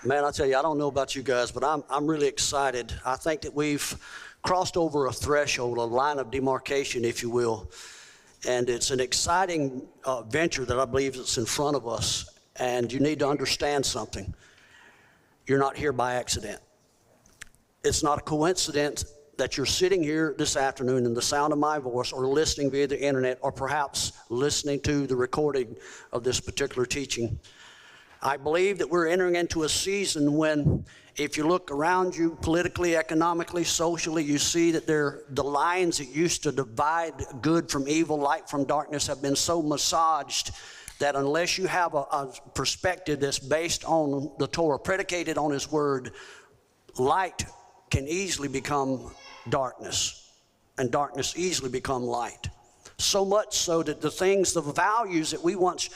Man, I tell you, I don't know about you guys, but I'm really excited. I think that we've crossed over a threshold, a line of demarcation, if you will. And it's an exciting venture that I believe is in front of us. And you need to understand something. You're not here by accident. It's not a coincidence that you're sitting here this afternoon in the sound of my voice, or listening via the internet, or perhaps listening to the recording of this particular teaching. I believe that we're entering into a season when, if you look around you politically, economically, socially, you see that the lines that used to divide good from evil, light from darkness, have been so massaged that unless you have a perspective that's based on the Torah, predicated on His Word, light can easily become darkness, and darkness easily become light. So much so that the things, the values that we once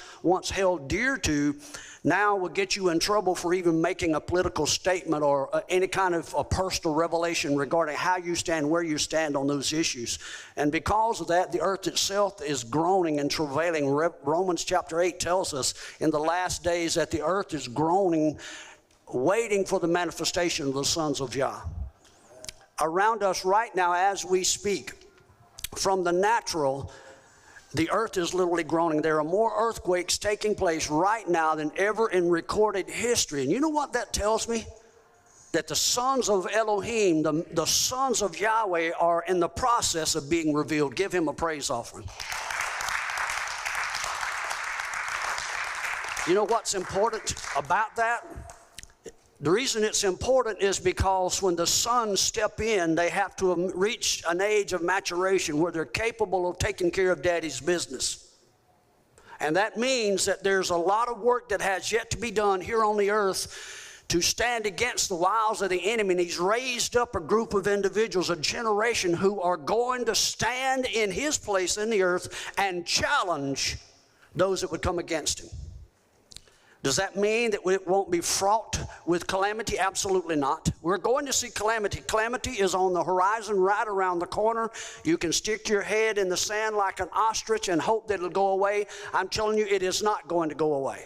held dear to, now will get you in trouble for even making a political statement or any kind of a personal revelation regarding how you stand, where you stand on those issues. And because of that, the earth itself is groaning and travailing. Romans chapter 8 tells us in the last days that the earth is groaning, waiting for the manifestation of the sons of Yah. Around us right now as we speak, from the natural, the earth is literally groaning. There are more earthquakes taking place right now than ever in recorded history. And you know what that tells me? That the sons of Elohim, the sons of Yahweh, are in the process of being revealed. Give Him a praise offering. You know what's important about that? The reason it's important is because when the sons step in, they have to reach an age of maturation where they're capable of taking care of daddy's business. And that means that there's a lot of work that has yet to be done here on the earth to stand against the wiles of the enemy. And He's raised up a group of individuals, a generation who are going to stand in His place in the earth and challenge those that would come against Him. Does that mean that it won't be fraught with calamity? Absolutely not. We're going to see calamity. Calamity is on the horizon, right around the corner. You can stick your head in the sand like an ostrich and hope that it'll go away. I'm telling you, it is not going to go away.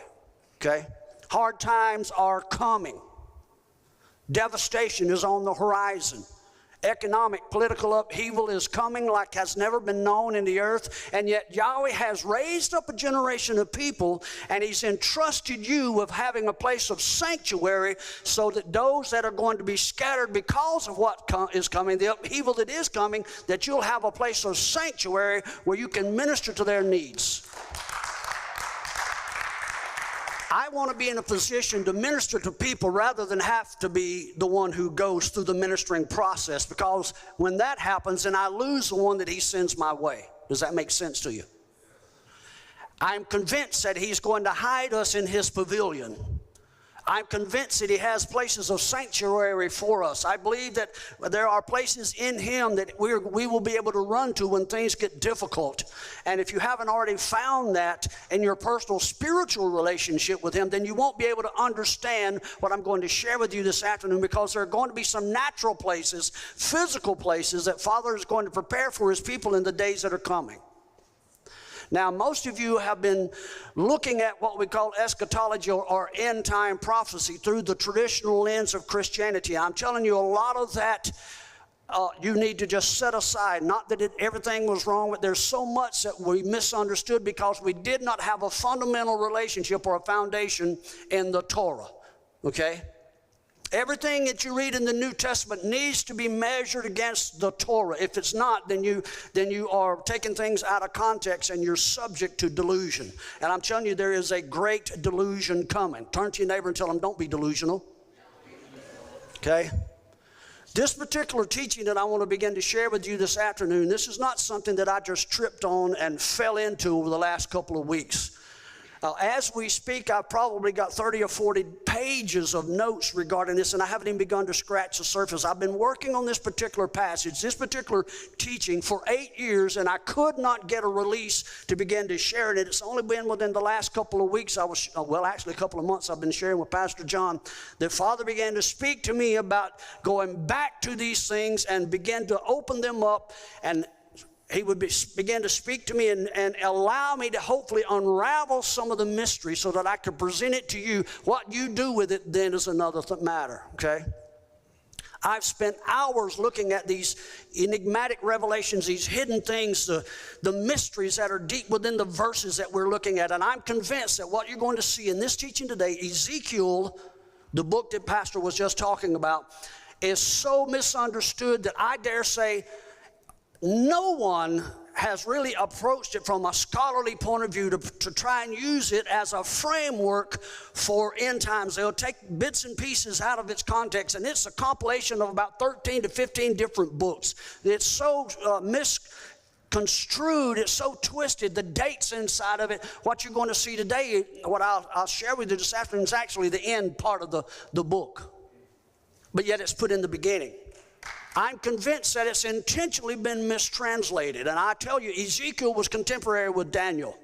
Okay? Hard times are coming. Devastation is on the horizon. Economic, political upheaval is coming like has never been known in the earth. And yet Yahweh has raised up a generation of people, and He's entrusted you with having a place of sanctuary so that those that are going to be scattered because of what is coming, the upheaval that is coming, that you'll have a place of sanctuary where you can minister to their needs. I want to be in a position to minister to people rather than have to be the one who goes through the ministering process, because when that happens, then I lose the one that He sends my way. Does that make sense to you? I'm convinced that He's going to hide us in His pavilion. I'm convinced that He has places of sanctuary for us. I believe that there are places in Him that we will be able to run to when things get difficult. And if you haven't already found that in your personal spiritual relationship with Him, then you won't be able to understand what I'm going to share with you this afternoon, because there are going to be some natural places, physical places that Father is going to prepare for His people in the days that are coming. Now, most of you have been looking at what we call eschatology or end-time prophecy through the traditional lens of Christianity. I'm telling you, a lot of that you need to just set aside. Not that everything was wrong, but there's so much that we misunderstood because we did not have a fundamental relationship or a foundation in the Torah, okay? Everything that you read in the New Testament needs to be measured against the Torah. If it's not, then you are taking things out of context and you're subject to delusion. And I'm telling you, there is a great delusion coming. Turn to your neighbor and tell them, don't be delusional. Okay? This particular teaching that I want to begin to share with you this afternoon, this is not something that I just tripped on and fell into over the last couple of weeks. As we speak, I've probably got 30 or 40 pages of notes regarding this, and I haven't even begun to scratch the surface. I've been working on this particular passage, this particular teaching for 8 years, and I could not get a release to begin to share it. It's only been within the last couple of weeks, actually a couple of months, I've been sharing with Pastor John, that Father began to speak to me about going back to these things and begin to open them up and he would begin to speak to me and allow me to hopefully unravel some of the mystery so that I could present it to you. What you do with it then is another matter, okay? I've spent hours looking at these enigmatic revelations, these hidden things, the mysteries that are deep within the verses that we're looking at. And I'm convinced that what you're going to see in this teaching today, Ezekiel, the book that Pastor was just talking about, is so misunderstood that I dare say no one has really approached it from a scholarly point of view to try and use it as a framework for end times. They'll take bits and pieces out of its context, and it's a compilation of about 13 to 15 different books. It's so misconstrued, it's so twisted, the dates inside of it. What you're going to see today, what I'll share with you this afternoon, is actually the end part of the book, but yet it's put in the beginning. I'm convinced that it's intentionally been mistranslated. And I tell you, Ezekiel was contemporary with Daniel.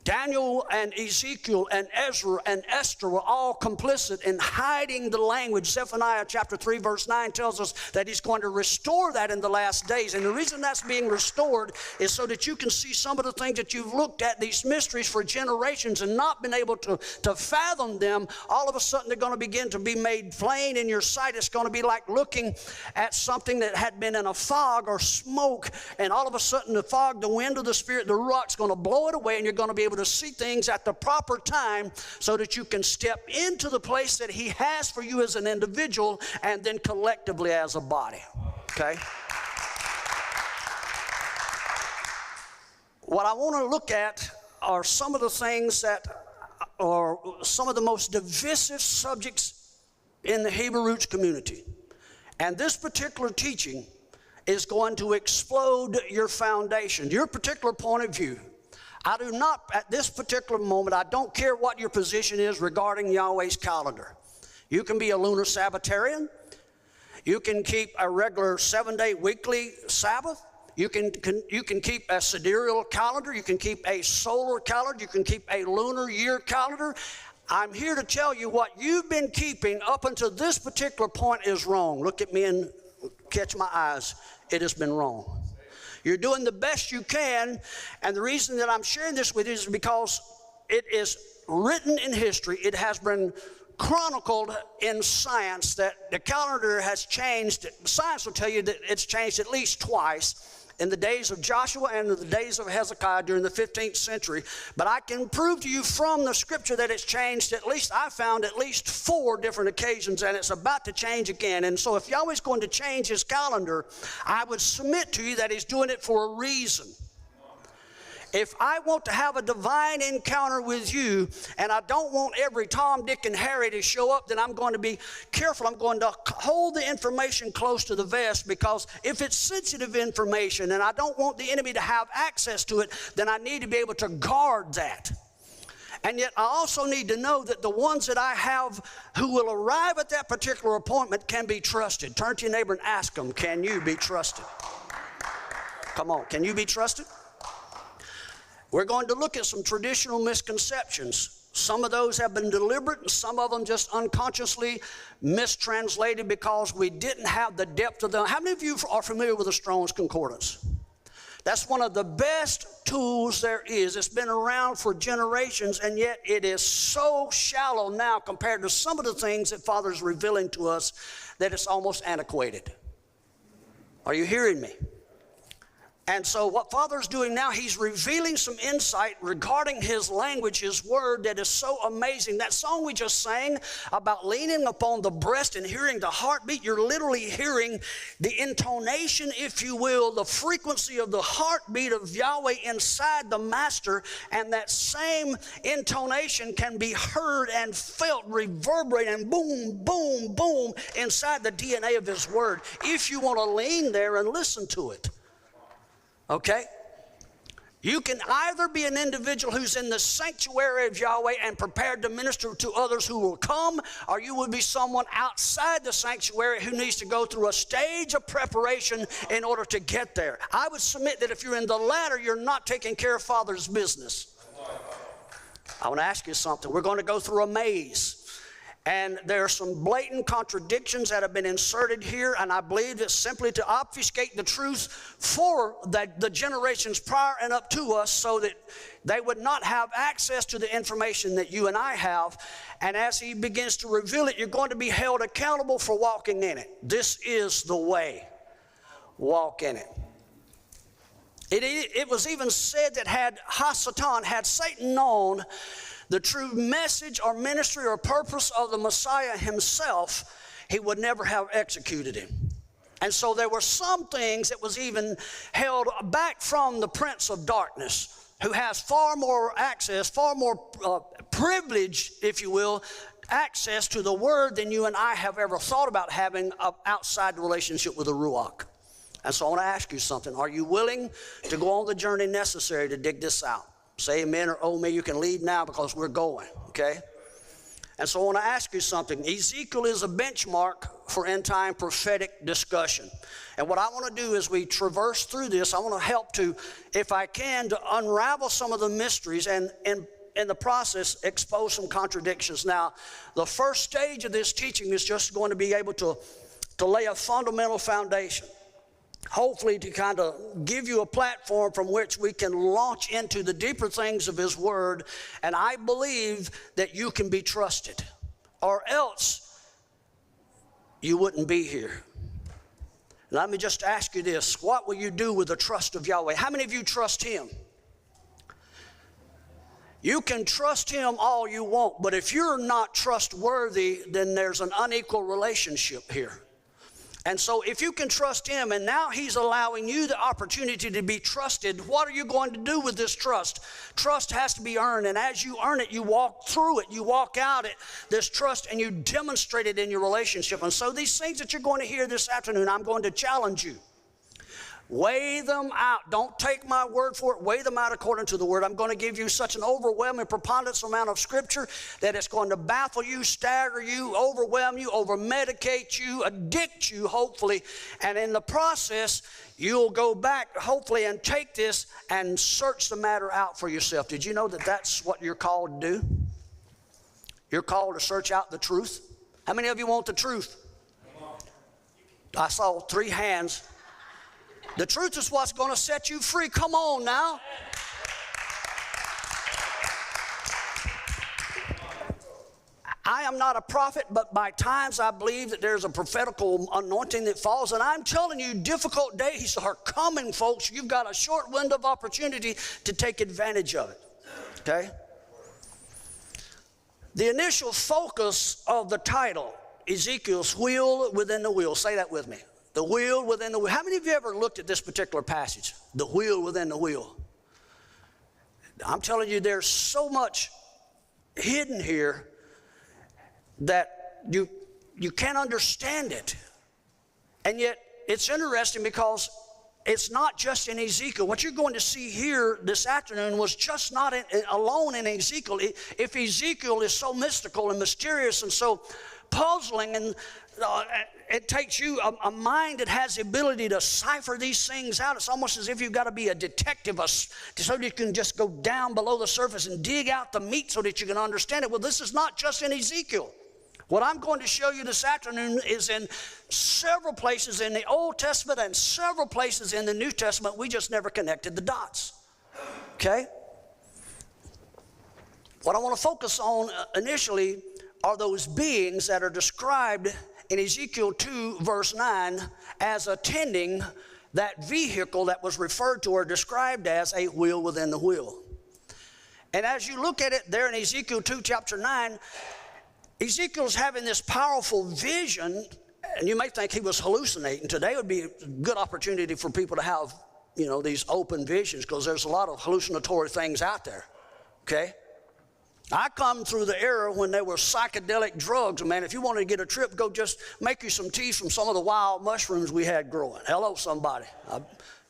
Daniel and Ezekiel and Ezra and Esther were all complicit in hiding the language. Zephaniah chapter 3 verse 9 tells us that he's going to restore that in the last days. And the reason that's being restored is so that you can see some of the things that you've looked at, these mysteries for generations, and not been able to fathom them. All of a sudden they're going to begin to be made plain in your sight. It's going to be like looking at something that had been in a fog or smoke, and all of a sudden the fog, the wind of the Spirit, the ruach's going to blow it away, and you're going to be able to see things at the proper time so that you can step into the place that he has for you as an individual and then collectively as a body. Okay? What I want to look at are some of the things that are some of the most divisive subjects in the Hebrew roots community. And this particular teaching is going to explode your foundation, your particular point of view. I do not, at this particular moment, I don't care what your position is regarding Yahweh's calendar. You can be a lunar Sabbatarian. You can keep a regular 7-day weekly Sabbath. You can keep a sidereal calendar. You can keep a solar calendar. You can keep a lunar year calendar. I'm here to tell you what you've been keeping up until this particular point is wrong. Look at me and catch my eyes. It has been wrong. You're doing the best you can, and the reason that I'm sharing this with you is because it is written in history. It has been chronicled in science that the calendar has changed. Science will tell you that it's changed at least twice in the days of Joshua and in the days of Hezekiah during the 15th century. But I can prove to you from the scripture that it's changed at least, I found at least 4 different occasions, and it's about to change again. And so if Yahweh's going to change his calendar, I would submit to you that he's doing it for a reason. If I want to have a divine encounter with you, and I don't want every Tom, Dick, and Harry to show up, then I'm going to be careful. I'm going to hold the information close to the vest, because if it's sensitive information and I don't want the enemy to have access to it, then I need to be able to guard that. And yet I also need to know that the ones that I have who will arrive at that particular appointment can be trusted. Turn to your neighbor and ask them, can you be trusted? Come on, can you be trusted? We're going to look at some traditional misconceptions. Some of those have been deliberate, and some of them just unconsciously mistranslated because we didn't have the depth of them. How many of you are familiar with the Strong's Concordance? That's one of the best tools there is. It's been around for generations, and yet it is so shallow now compared to some of the things that Father is revealing to us that it's almost antiquated. Are you hearing me? And so what Father's doing now, he's revealing some insight regarding his language, his word, that is so amazing. That song we just sang about leaning upon the breast and hearing the heartbeat, you're literally hearing the intonation, if you will, the frequency of the heartbeat of Yahweh inside the master, and that same intonation can be heard and felt reverberate and boom, boom, boom inside the DNA of his word, if you want to lean there and listen to it. Okay? You can either be an individual who's in the sanctuary of Yahweh and prepared to minister to others who will come, or you would be someone outside the sanctuary who needs to go through a stage of preparation in order to get there. I would submit that if you're in the latter, you're not taking care of Father's business. I want to ask you something. We're going to go through a maze. And there are some blatant contradictions that have been inserted here, and I believe it's simply to obfuscate the truth for the generations prior and up to us so that they would not have access to the information that you and I have. And as he begins to reveal it, you're going to be held accountable for walking in it. This is the way. Walk in it. It was even said that had Satan known the true message or ministry or purpose of the Messiah himself, he would never have executed him. And so there were some things that was even held back from the prince of darkness, who has far more access, far more privilege, if you will, access to the word than you and I have ever thought about having outside the relationship with the Ruach. And so I want to ask you something. Are you willing to go on the journey necessary to dig this out? Say amen or oh me. You can leave now because we're going, okay? And so I want to ask you something. Ezekiel is a benchmark for end-time prophetic discussion. And what I want to do as we traverse through this, I want to help to, if I can, to unravel some of the mysteries and in the process expose some contradictions. Now, the first stage of this teaching is just going to be able to lay a fundamental foundation. Hopefully to kind of give you a platform from which we can launch into the deeper things of his word. And I believe that you can be trusted, or else you wouldn't be here. Let me just ask you this. What will you do with the trust of Yahweh? How many of you trust him? You can trust him all you want, but if you're not trustworthy, then there's an unequal relationship here. And so if you can trust him, and now he's allowing you the opportunity to be trusted, what are you going to do with this trust? Trust has to be earned, and as you earn it, you walk through it, you walk out it, this trust, and you demonstrate it in your relationship. And so these things that you're going to hear this afternoon, I'm going to challenge you. Weigh them out. Don't take my word for it. Weigh them out according to the word. I'm going to give you such an overwhelming, preponderance amount of scripture that it's going to baffle you, stagger you, overwhelm you, over-medicate you, addict you, hopefully. And in the process, you'll go back, hopefully, and take this and search the matter out for yourself. Did you know that that's what you're called to do? You're called to search out the truth. How many of you want the truth? I saw 3 hands. The truth is what's going to set you free. Come on now. I am not a prophet, but by times I believe that there's a prophetical anointing that falls. And I'm telling you, difficult days are coming, folks. You've got a short window of opportunity to take advantage of it. Okay? The initial focus of the title, Ezekiel's wheel within the wheel. Say that with me. The wheel within the wheel. How many of you ever looked at this particular passage? The wheel within the wheel. I'm telling you, there's so much hidden here that you can't understand it. And yet, it's interesting because it's not just in Ezekiel. What you're going to see here this afternoon was just not alone in Ezekiel. If Ezekiel is so mystical and mysterious and so puzzling, and it takes you a mind that has the ability to cipher these things out. It's almost as if you've got to be a detective so that you can just go down below the surface and dig out the meat so that you can understand it. Well, this is not just in Ezekiel. What I'm going to show you this afternoon is in several places in the Old Testament and several places in the New Testament. We just never connected the dots. Okay? What I want to focus on initially are those beings that are described in Ezekiel 2, verse 9, as attending that vehicle that was referred to or described as a wheel within the wheel. And as you look at it there in Ezekiel 2, chapter 9, Ezekiel's having this powerful vision, and you may think he was hallucinating. Today would be a good opportunity for people to have, these open visions, because there's a lot of hallucinatory things out there, okay? I come through the era when there were psychedelic drugs. Man, if you wanted to get a trip, go just make you some tea from some of the wild mushrooms we had growing. Hello, somebody.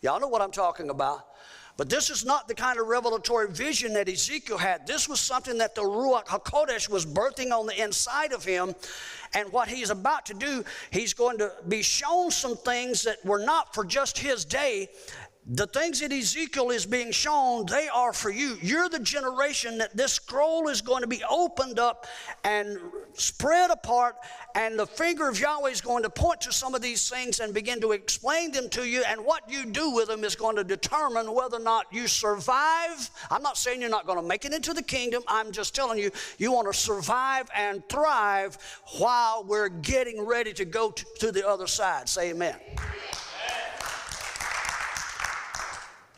Y'all know what I'm talking about. But this is not the kind of revelatory vision that Ezekiel had. This was something that the Ruach HaKodesh was birthing on the inside of him. And what he's about to do, he's going to be shown some things that were not for just his day, The things that Ezekiel is being shown, they are for you. You're the generation that this scroll is going to be opened up and spread apart, and the finger of Yahweh is going to point to some of these things and begin to explain them to you, and what you do with them is going to determine whether or not you survive. I'm not saying you're not going to make it into the kingdom. I'm just telling you, you want to survive and thrive while we're getting ready to go to the other side. Say amen.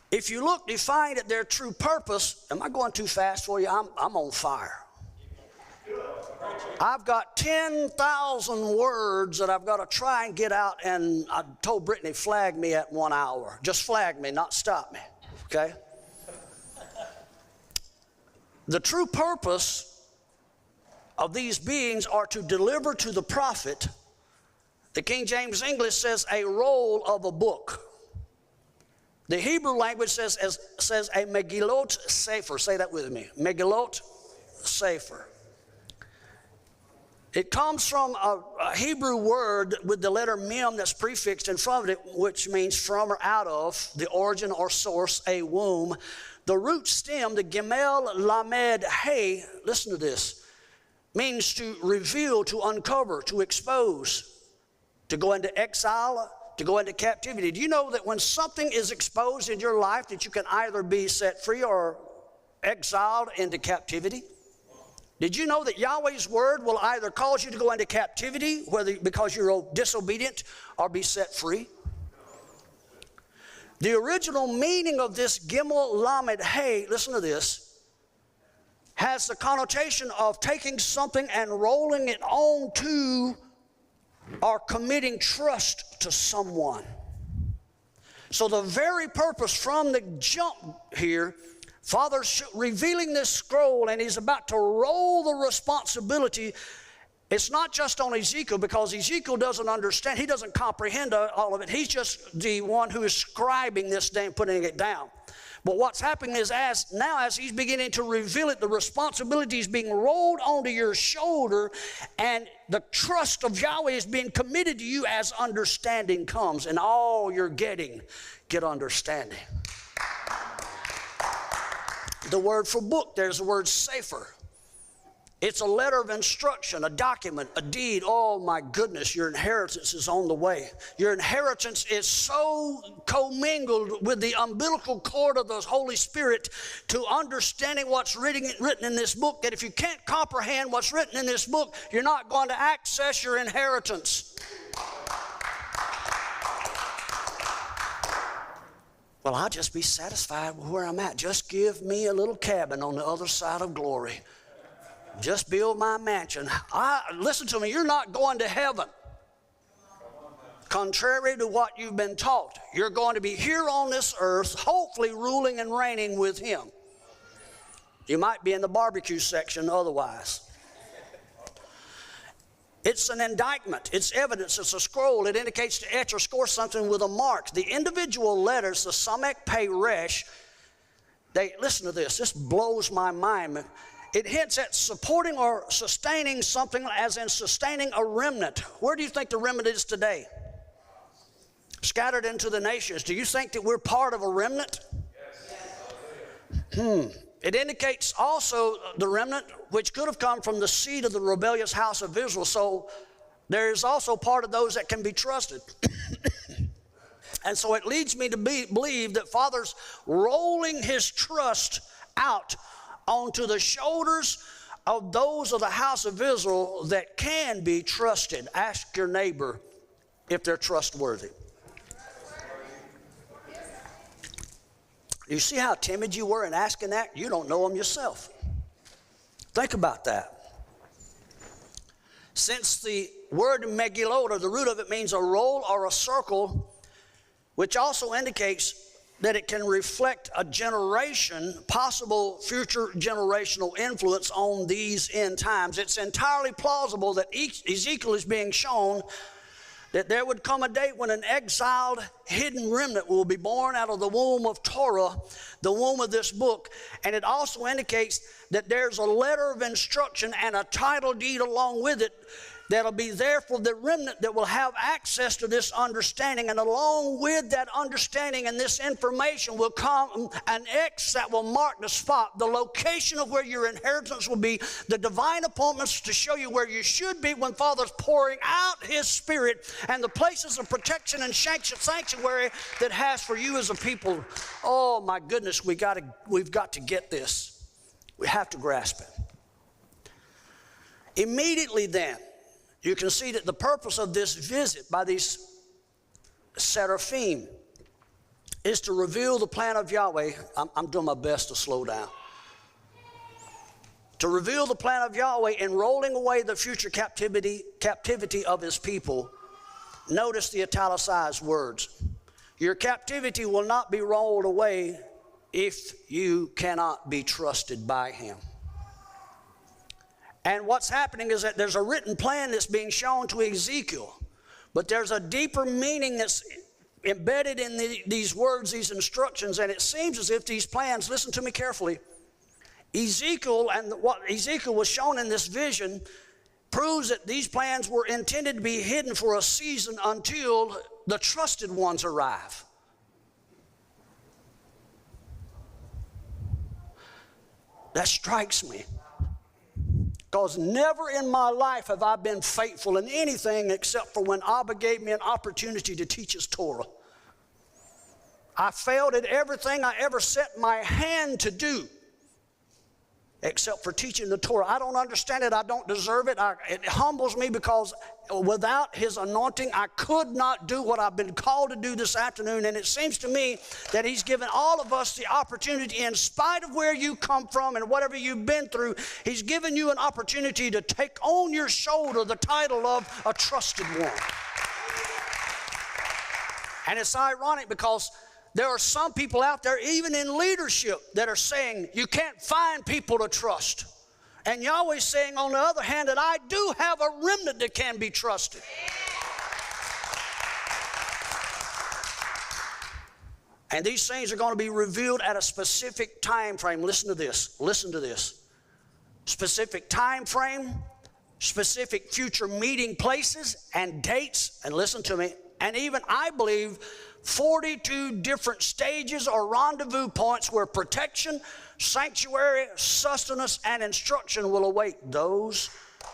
If you look, you find that their true purpose. Am I going too fast for you? I'm on fire. I've got 10,000 words that I've got to try and get out, and I told Brittany, flag me at 1 hour. Just flag me, not stop me, okay? The true purpose of these beings are to deliver to the prophet. The King James English says a roll of a book. The Hebrew language says a Megillot Sefer. Say that with me. Megillot Sefer. It comes from a Hebrew word with the letter mem that's prefixed in front of it, which means from or out of, the origin or source, a womb. The root stem, the Gemel Lamed Hey, listen to this, means to reveal, to uncover, to expose, to go into exile, to go into captivity. Do you know that when something is exposed in your life, that you can either be set free or exiled into captivity? Did you know that Yahweh's word will either cause you to go into captivity, whether because you're disobedient, or be set free? The original meaning of this Gimel Lamed Hey, listen to this, has the connotation of taking something and rolling it on to or committing trust to someone. So the very purpose from the jump here, Father's revealing this scroll, and he's about to roll the responsibility. It's not just on Ezekiel, because Ezekiel doesn't understand. He doesn't comprehend all of it. He's just the one who is scribing this day and putting it down. But what's happening is as he's beginning to reveal it, the responsibility is being rolled onto your shoulder, and the trust of Yahweh is being committed to you as understanding comes. And all you're getting, get understanding. The word for book, there's the word sefer. It's a letter of instruction, a document, a deed. Oh my goodness, your inheritance is on the way. Your inheritance is so commingled with the umbilical cord of the Holy Spirit to understanding what's written in this book, that if you can't comprehend what's written in this book, you're not going to access your inheritance. Well, I'll just be satisfied with where I'm at. Just give me a little cabin on the other side of glory. Just build my mansion. Listen to me, you're not going to heaven. Contrary to what you've been taught, you're going to be here on this earth, hopefully ruling and reigning with him. You might be in the barbecue section otherwise. It's an indictment. It's evidence. It's a scroll. It indicates to etch or score something with a mark. The individual letters, the Samek Pei Resh, listen to this. This blows my mind. It hints at supporting or sustaining something, as in sustaining a remnant. Where do you think the remnant is today? Scattered into the nations. Do you think that we're part of a remnant? Yes. It indicates also the remnant, which could have come from the seed of the rebellious house of Israel. So there's also part of those that can be trusted. And so it leads me to believe that Father's rolling his trust out onto the shoulders of those of the house of Israel that can be trusted. Ask your neighbor if they're trustworthy. You see how timid you were in asking that? You don't know them yourself. Think about that. Since the word Megillot, or the root of it, means a roll or a circle, which also indicates that it can reflect a generation, possible future generational influence on these end times. It's entirely plausible that Ezekiel is being shown that there would come a day when an exiled, hidden remnant will be born out of the womb of Torah, the womb of this book. And it also indicates that there's a letter of instruction and a title deed along with it, that'll be there for the remnant that will have access to this understanding. And along with that understanding and this information will come an X that will mark the spot, the location of where your inheritance will be, the divine appointments to show you where you should be when Father's pouring out His Spirit, and the places of protection and sanctuary that has for you as a people. Oh my goodness, we've got to get this. We have to grasp it. Immediately then, you can see that the purpose of this visit by these seraphim is to reveal the plan of Yahweh. I'm doing my best to slow down. To reveal the plan of Yahweh in rolling away the future captivity of His people. Notice the italicized words. Your captivity will not be rolled away if you cannot be trusted by Him. And what's happening is that there's a written plan that's being shown to Ezekiel, but there's a deeper meaning that's embedded in these words, these instructions, and it seems as if these plans, listen to me carefully, Ezekiel and what Ezekiel was shown in this vision proves that these plans were intended to be hidden for a season until the trusted ones arrive. That strikes me. Because never in my life have I been faithful in anything except for when Abba gave me an opportunity to teach His Torah. I failed at everything I ever set my hand to do except for teaching the Torah. I don't understand it. I don't deserve it. It humbles me because without His anointing, I could not do what I've been called to do this afternoon. And it seems to me that He's given all of us the opportunity, in spite of where you come from and whatever you've been through, He's given you an opportunity to take on your shoulder the title of a trusted one. And it's ironic because there are some people out there, even in leadership, that are saying you can't find people to trust. And Yahweh's saying, on the other hand, that I do have a remnant that can be trusted. And these things are going to be revealed at a specific time frame. Listen to this. Listen to this. Specific time frame, specific future meeting places and dates. And listen to me. And even, I believe, 42 different stages or rendezvous points where protection, sanctuary, sustenance, and instruction will await those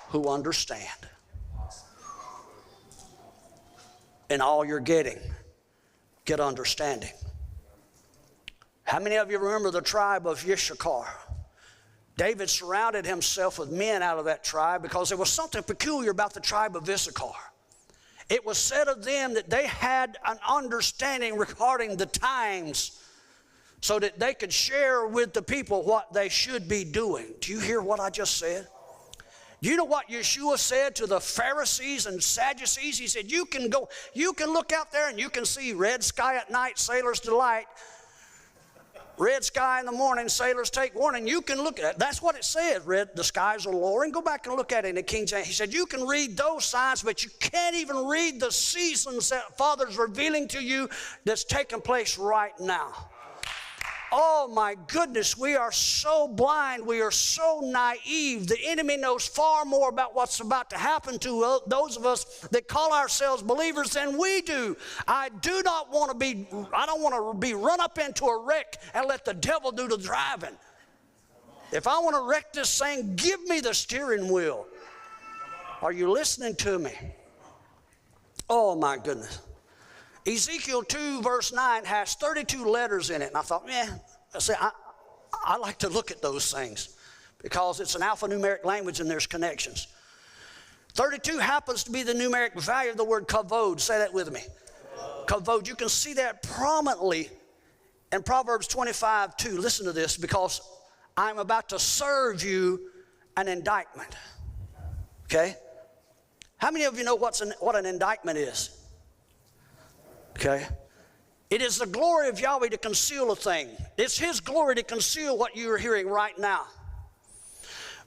who understand. In all you're getting, get understanding. How many of you remember the tribe of Issachar? David surrounded himself with men out of that tribe because there was something peculiar about the tribe of Issachar. It was said of them that they had an understanding regarding the times so that they could share with the people what they should be doing. Do you hear what I just said? Do you know what Yeshua said to the Pharisees and Sadducees? He said, you can look out there and you can see red sky at night, sailors delight. Red sky in the morning, sailors take warning. You can look at it. That's what it says. The skies are lowering. Go back and look at it in the King James. He said, you can read those signs, but you can't even read the seasons that Father's revealing to you that's taking place right now. Oh my goodness, we are so blind. We are so naive. The enemy knows far more about what's about to happen to those of us that call ourselves believers than we do. I don't want to be run up into a wreck and let the devil do the driving. If I want to wreck this thing, give me the steering wheel. Are you listening to me? Oh my goodness. Ezekiel 2 verse 9 has 32 letters in it. And I thought, I like to look at those things because it's an alphanumeric language and there's connections. 32 happens to be the numeric value of the word kavod. Say that with me. Kavod. You can see that prominently in Proverbs 25:2. Listen to this, because I'm about to serve you an indictment. Okay? How many of you know what an indictment is? Okay? It is the glory of Yahweh to conceal a thing. It's His glory to conceal what you are hearing right now.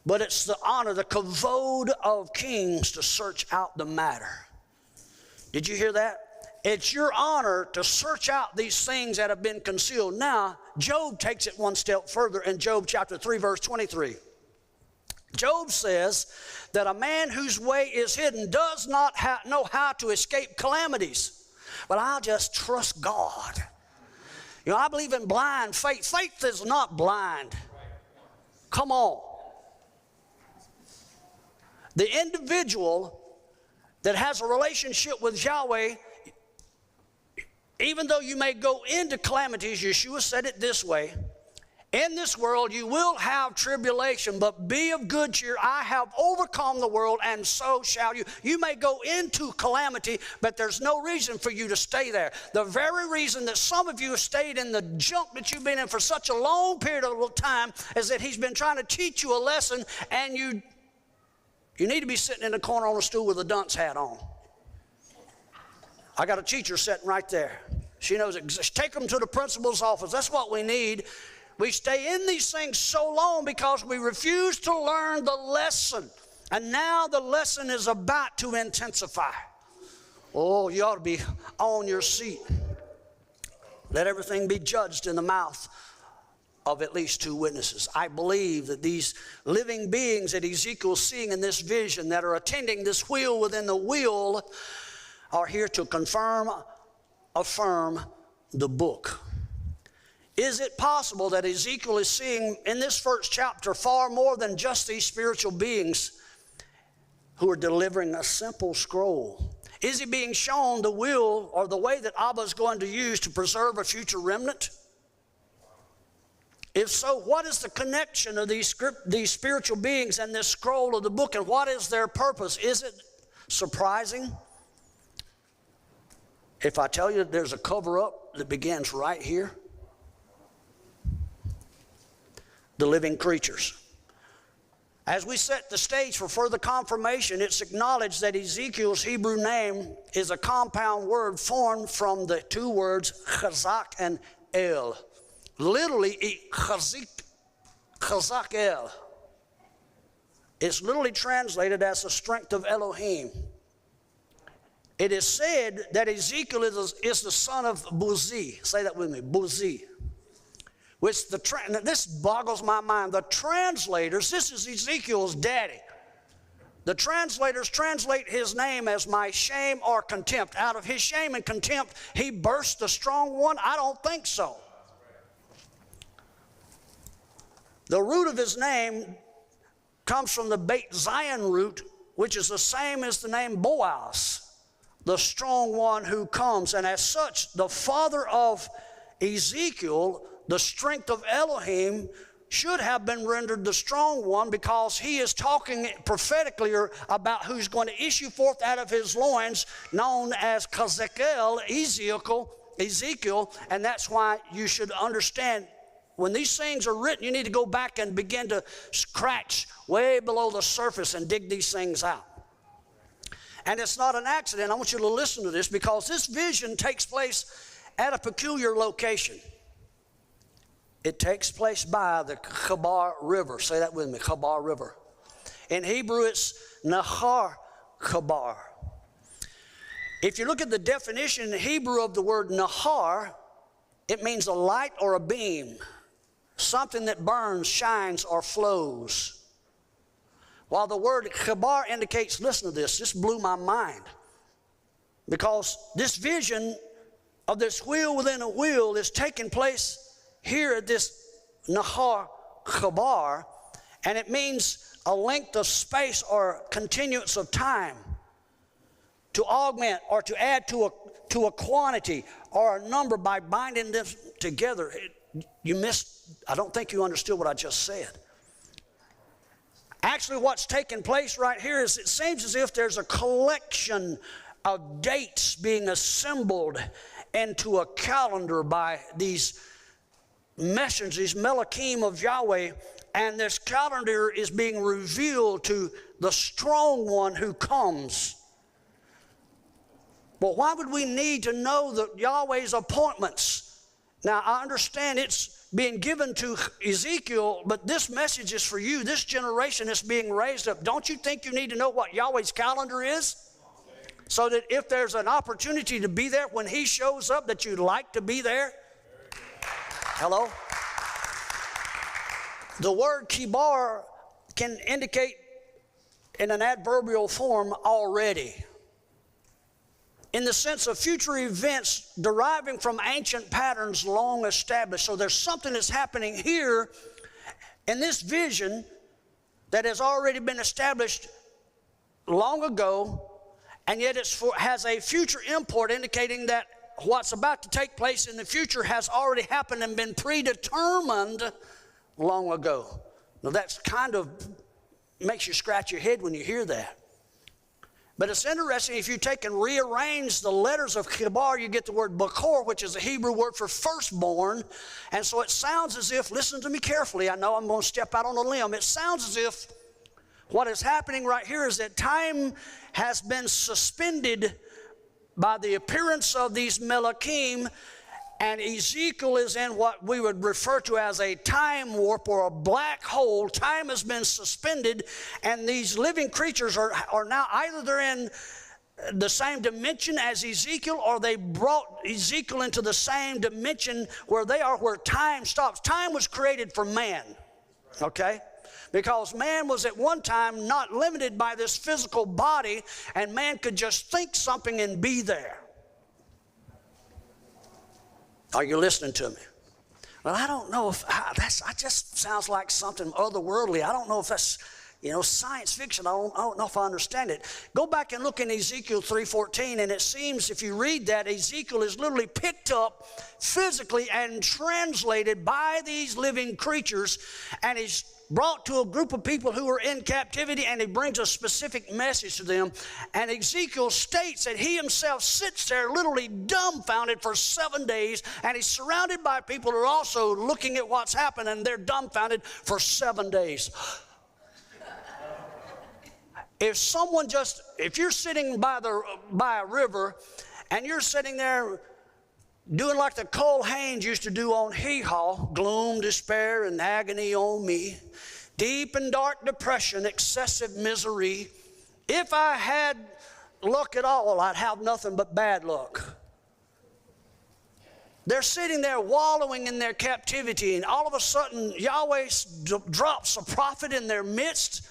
But it's the honor, the kavod of kings to search out the matter. Did you hear that? It's your honor to search out these things that have been concealed. Now, Job takes it one step further in Job chapter 3, verse 23. Job says that a man whose way is hidden does not know how to escape calamities. But I'll just trust God. You know, I believe in blind faith. Faith is not blind. Come on. The individual that has a relationship with Yahweh, even though you may go into calamities, Yeshua said it this way, in this world you will have tribulation, but be of good cheer. I have overcome the world, and so shall you. You may go into calamity, but there's no reason for you to stay there. The very reason that some of you have stayed in the junk that you've been in for such a long period of time is that he's been trying to teach you a lesson, and you need to be sitting in the corner on a stool with a dunce hat on. I got a teacher sitting right there. She knows it. Take them to the principal's office. That's what we need. We stay in these things so long because we refuse to learn the lesson. And now the lesson is about to intensify. Oh, you ought to be on your seat. Let everything be judged in the mouth of at least 2 witnesses. I believe that these living beings that Ezekiel's seeing in this vision that are attending this wheel within the wheel are here to confirm, affirm the book. Is it possible that Ezekiel is seeing in this first chapter far more than just these spiritual beings who are delivering a simple scroll? Is he being shown the will or the way that Abba is going to use to preserve a future remnant? If so, what is the connection of these spiritual beings and this scroll of the book, and what is their purpose? Is it surprising if I tell you that there's a cover-up that begins right here? The living creatures. As we set the stage for further confirmation, it's acknowledged that Ezekiel's Hebrew name is a compound word formed from the 2 words chazak and el. Literally, chazak el. It's literally translated as the strength of Elohim. It is said that Ezekiel is the son of Buzi. Say that with me, Buzi. Which this boggles my mind. The translators, this is Ezekiel's daddy. The translators translate his name as my shame or contempt. Out of his shame and contempt, he burst the strong one? I don't think so. The root of his name comes from the Beit Zion root, which is the same as the name Boaz, the strong one who comes. And as such, the father of Ezekiel, the strength of Elohim, should have been rendered the strong one, because he is talking prophetically about who's going to issue forth out of his loins, known as Ezekiel, and that's why you should understand when these things are written, you need to go back and begin to scratch way below the surface and dig these things out. And it's not an accident. I want you to listen to this, because this vision takes place at a peculiar location. It takes place by the Chabar River. Say that with me, Chabar River. In Hebrew, it's Nahar Chabar. If you look at the definition in Hebrew of the word Nahar, it means a light or a beam, something that burns, shines, or flows. While the word Chabar indicates, listen to this blew my mind, because this vision of this wheel within a wheel is taking place here at this Nahar Chabar, and it means a length of space or continuance of time, to augment or to add to a quantity or a number by binding them together. I don't think you understood what I just said. Actually, what's taking place right here is it seems as if there's a collection of dates being assembled into a calendar by these messengers, these Melachim of Yahweh, and this calendar is being revealed to the strong one who comes. Well, why would we need to know Yahweh's appointments? Now, I understand it's being given to Ezekiel, but this message is for you, this generation that's being raised up. Don't you think you need to know what Yahweh's calendar is? So that if there's an opportunity to be there when he shows up, that you'd like to be there? Hello? The word kibar can indicate in an adverbial form already, in the sense of future events deriving from ancient patterns long established. So there's something that's happening here in this vision that has already been established long ago, and yet it has a future import indicating that what's about to take place in the future has already happened and been predetermined long ago. Now that's kind of makes you scratch your head when you hear that. But it's interesting, if you take and rearrange the letters of Kibar, you get the word Bakor, which is a Hebrew word for firstborn. And so it sounds as if, listen to me carefully, I know I'm going to step out on a limb. It sounds as if what is happening right here is that time has been suspended by the appearance of these Melachim, and Ezekiel is in what we would refer to as a time warp or a black hole. Time has been suspended, and these living creatures are now either they're in the same dimension as Ezekiel, or they brought Ezekiel into the same dimension where they are, where time stops. Time was created for man, okay? Because man was at one time not limited by this physical body, and man could just think something and be there. Are you listening to me? Well, I don't know if that just sounds like something otherworldly. I don't know if that's, science fiction. I don't know if I understand it. Go back and look in Ezekiel 3:14, and it seems if you read that, Ezekiel is literally picked up physically and translated by these living creatures, and he's brought to a group of people who are in captivity, and he brings a specific message to them. And Ezekiel states that he himself sits there literally dumbfounded for 7 days, and he's surrounded by people who are also looking at what's happened, and they're dumbfounded for 7 days. If you're sitting by a river, and you're sitting there doing like the Cole Haynes used to do on Hee Haw, gloom, despair, and agony on me, deep and dark depression, excessive misery. If I had luck at all, I'd have nothing but bad luck. They're sitting there wallowing in their captivity, and all of a sudden Yahweh drops a prophet in their midst.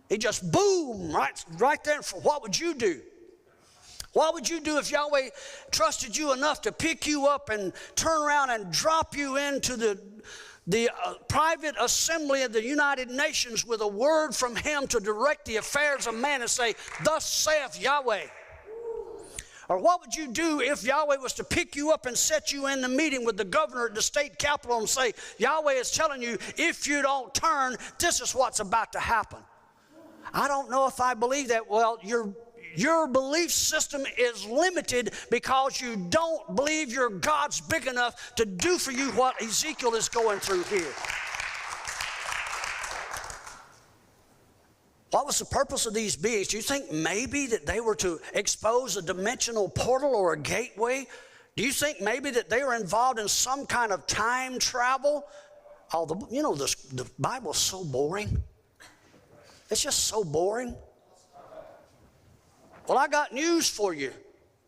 He just boom, right there. What would you do? What would you do if Yahweh trusted you enough to pick you up and turn around and drop you into the private assembly of the United Nations with a word from him to direct the affairs of man and say, "Thus saith Yahweh"? Or what would you do if Yahweh was to pick you up and set you in the meeting with the governor at the state capitol and say, "Yahweh is telling you, if you don't turn, this is what's about to happen"? I don't know if I believe that. Well, your belief system is limited because you don't believe your God's big enough to do for you what Ezekiel is going through here. What was the purpose of these beings? Do you think maybe that they were to expose a dimensional portal or a gateway? Do you think maybe that they were involved in some kind of time travel? The Bible's so boring. It's just so boring. Well, I got news for you.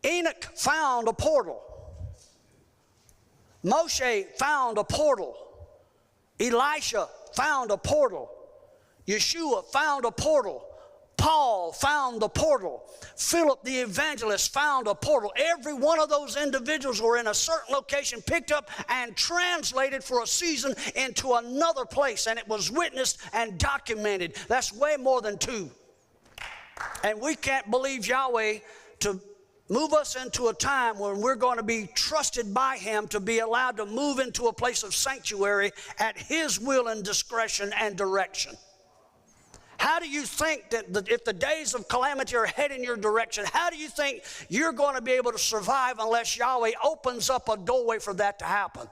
Enoch found a portal. Moshe found a portal. Elisha found a portal. Yeshua found a portal. Paul found the portal. Philip the evangelist found a portal. Every one of those individuals were in a certain location, picked up and translated for a season into another place, and it was witnessed and documented. That's way more than two. And we can't believe Yahweh to move us into a time when we're going to be trusted by him to be allowed to move into a place of sanctuary at his will and discretion and direction. How do you think that if the days of calamity are heading your direction, how do you think you're going to be able to survive unless Yahweh opens up a doorway for that to happen?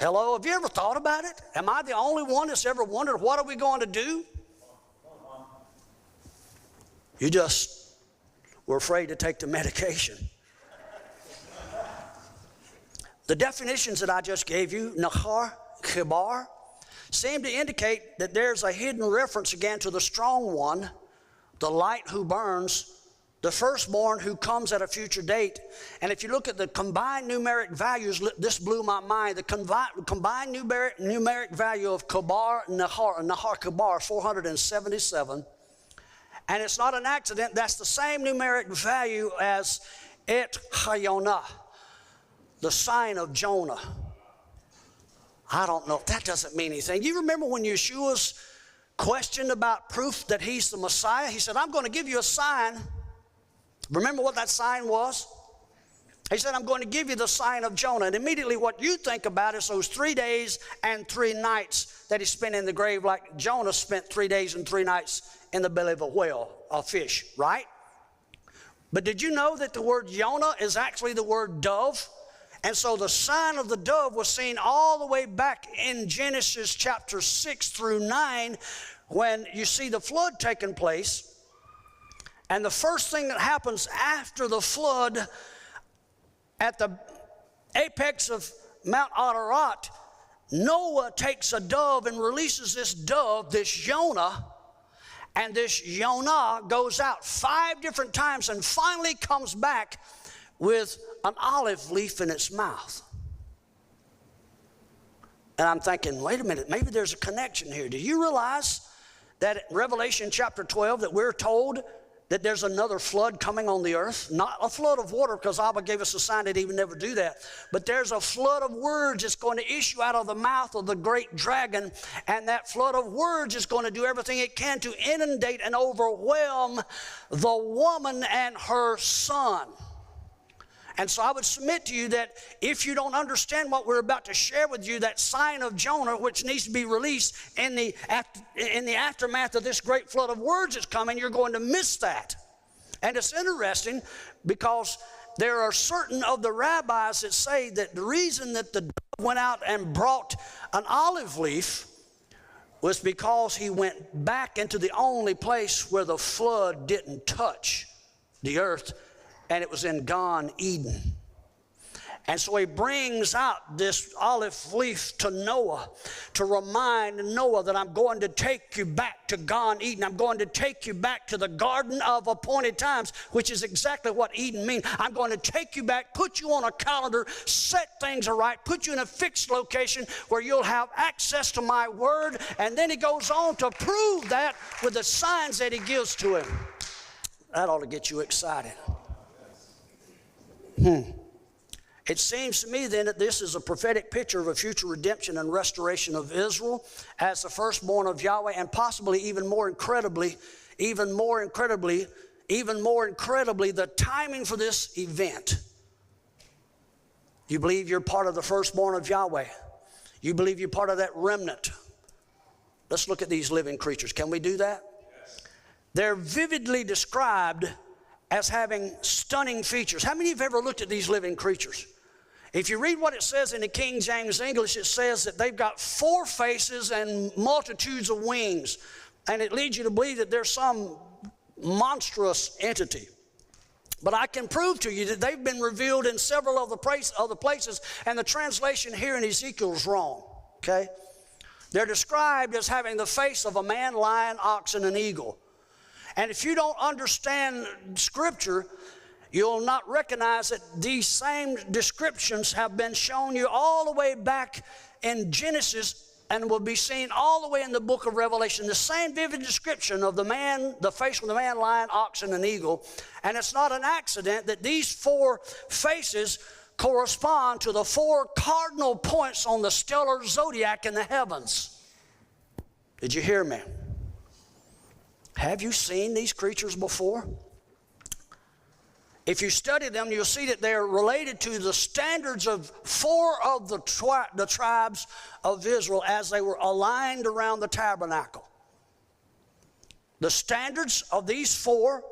Hello, have you ever thought about it? Am I the only one that's ever wondered, what are we going to do? You just were afraid to take the medication. The definitions that I just gave you, Nahar, Kibar, seem to indicate that there's a hidden reference again to the strong one, the light who burns, the firstborn who comes at a future date. And if you look at the combined numeric values, this blew my mind. The combined numeric value of Nahar Kabar, 477. And it's not an accident. That's the same numeric value as Et Hayonah, the sign of Jonah. I don't know if that doesn't mean anything. You remember when Yeshua's questioned about proof that he's the Messiah? He said, I'm going to give you a sign. Remember what that sign was? He said, I'm going to give you the sign of Jonah. And immediately what you think about is those 3 days and 3 nights that he spent in the grave, like Jonah spent 3 days and 3 nights in the belly of a whale, a fish, right? But did you know that the word Jonah is actually the word dove? And so the sign of the dove was seen all the way back in Genesis chapter 6 through 9 when you see the flood taking place. And the first thing that happens after the flood at the apex of Mount Ararat, Noah takes a dove and releases this dove, this Jonah, and this Jonah goes out 5 different times and finally comes back with an olive leaf in its mouth. And I'm thinking, wait a minute, maybe there's a connection here. Do you realize that in Revelation chapter 12 that we're told that there's another flood coming on the earth? Not a flood of water, because Abba gave us a sign that he would never do that. But there's a flood of words that's going to issue out of the mouth of the great dragon. And that flood of words is going to do everything it can to inundate and overwhelm the woman and her son. And so I would submit to you that if you don't understand what we're about to share with you, that sign of Jonah, which needs to be released in the aftermath of this great flood of words that's coming, you're going to miss that. And it's interesting because there are certain of the rabbis that say that the reason that the dove went out and brought an olive leaf was because he went back into the only place where the flood didn't touch the earth, and it was in Gan Eden. And so he brings out this olive leaf to Noah to remind Noah that I'm going to take you back to Gan Eden. I'm going to take you back to the garden of appointed times, which is exactly what Eden means. I'm going to take you back, put you on a calendar, set things aright, put you in a fixed location where you'll have access to my word. And then he goes on to prove that with the signs that he gives to him. That ought to get you excited. It seems to me then that this is a prophetic picture of a future redemption and restoration of Israel as the firstborn of Yahweh, and possibly even more incredibly, the timing for this event. You believe you're part of the firstborn of Yahweh. You believe you're part of that remnant. Let's look at these living creatures. Can we do that? Yes. They're vividly described as having stunning features. How many of you have ever looked at these living creatures? If you read what it says in the King James English, it says that they've got 4 faces and multitudes of wings. And it leads you to believe that there's some monstrous entity. But I can prove to you that they've been revealed in several of the places, and the translation here in Ezekiel is wrong, okay? They're described as having the face of a man, lion, ox, and an eagle. And if you don't understand Scripture, you'll not recognize that these same descriptions have been shown you all the way back in Genesis and will be seen all the way in the book of Revelation. The same vivid description of the man, the face of the man, lion, ox, and an eagle. And it's not an accident that these 4 faces correspond to the 4 cardinal points on the stellar zodiac in the heavens. Did you hear me? Have you seen these creatures before? If you study them, you'll see that they're related to the standards of 4 of the tribes of Israel as they were aligned around the tabernacle. The standards of these 4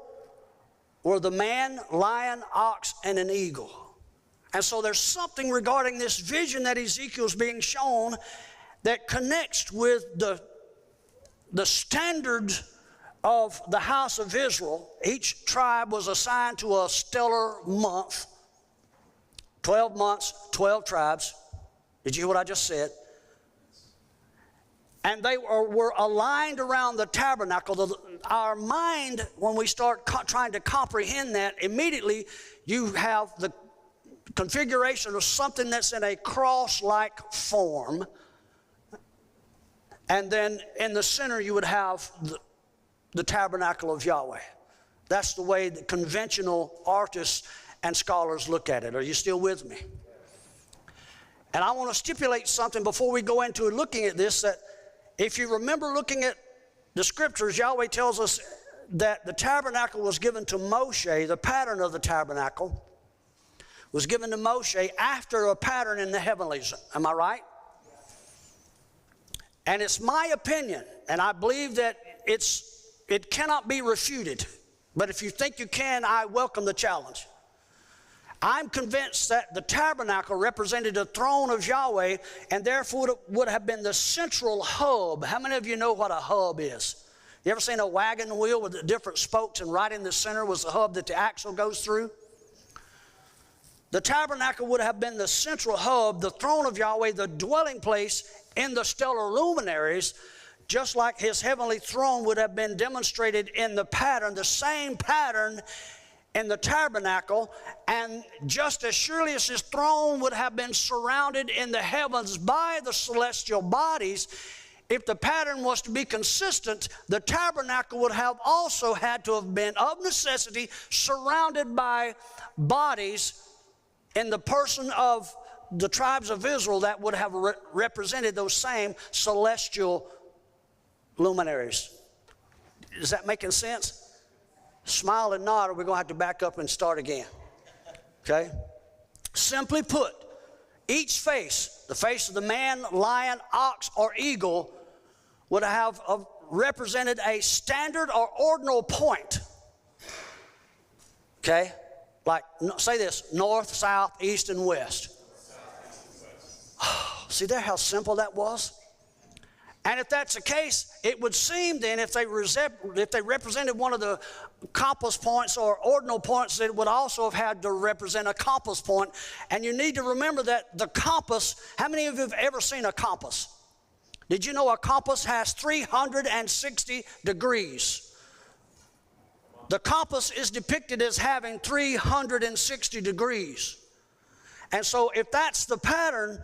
were the man, lion, ox, and an eagle. And so there's something regarding this vision that Ezekiel's being shown that connects with the standards of the house of Israel. Each tribe was assigned to a stellar month. 12 months, 12 tribes. Did you hear what I just said? And they were aligned around the tabernacle. Our mind, when we start trying to comprehend that, immediately you have the configuration of something that's in a cross-like form. And then in the center you would have the tabernacle of Yahweh. That's the way the conventional artists and scholars look at it. Are you still with me? And I want to stipulate something before we go into looking at this, that if you remember looking at the scriptures, Yahweh tells us that the tabernacle was given to Moshe. The pattern of the tabernacle was given to Moshe after a pattern in the heavenlies. Am I right? And it's my opinion, and I believe that it cannot be refuted. But if you think you can, I welcome the challenge. I'm convinced that the tabernacle represented the throne of Yahweh, and therefore would have been the central hub. How many of you know what a hub is? You ever seen a wagon wheel with the different spokes, and right in the center was the hub that the axle goes through? The tabernacle would have been the central hub, the throne of Yahweh, the dwelling place in the stellar luminaries, just like his heavenly throne would have been demonstrated in the pattern, the same pattern in the tabernacle. And just as surely as his throne would have been surrounded in the heavens by the celestial bodies, if the pattern was to be consistent, the tabernacle would have also had to have been of necessity surrounded by bodies in the person of the tribes of Israel that would have represented those same celestial luminaries. Is that making sense? Smile and nod, or we're going to have to back up and start again. Okay? Simply put, each face, the face of the man, lion, ox, or eagle, would have represented a standard or ordinal point. Okay? Like, say this, north, south, east, and west. See there how simple that was? And if that's the case, it would seem then if they represented one of the compass points or ordinal points, it would also have had to represent a compass point. And you need to remember that the compass, how many of you have ever seen a compass? Did you know a compass has 360 degrees? The compass is depicted as having 360 degrees. And so if that's the pattern,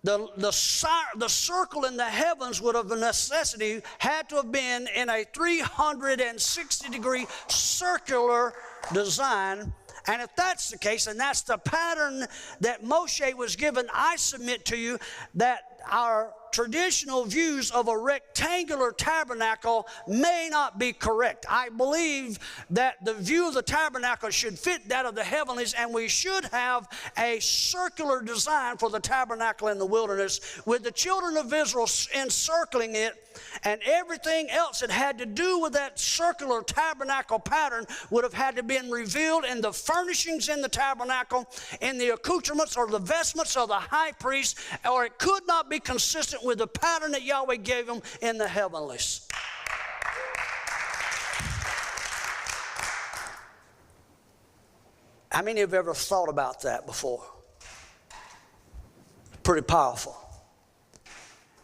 the circle in the heavens would have of necessity had to have been in a 360 degree circular design. And if that's the case, and that's the pattern that Moshe was given, I submit to you that our traditional views of a rectangular tabernacle may not be correct. I believe that the view of the tabernacle should fit that of the heavenlies, and we should have a circular design for the tabernacle in the wilderness, with the children of Israel encircling it, and everything else that had to do with that circular tabernacle pattern would have had to been revealed in the furnishings in the tabernacle, in the accoutrements or the vestments of the high priest, or it could not be consistent with the pattern that Yahweh gave him in the heavenlies. How many have ever thought about that before? Pretty powerful.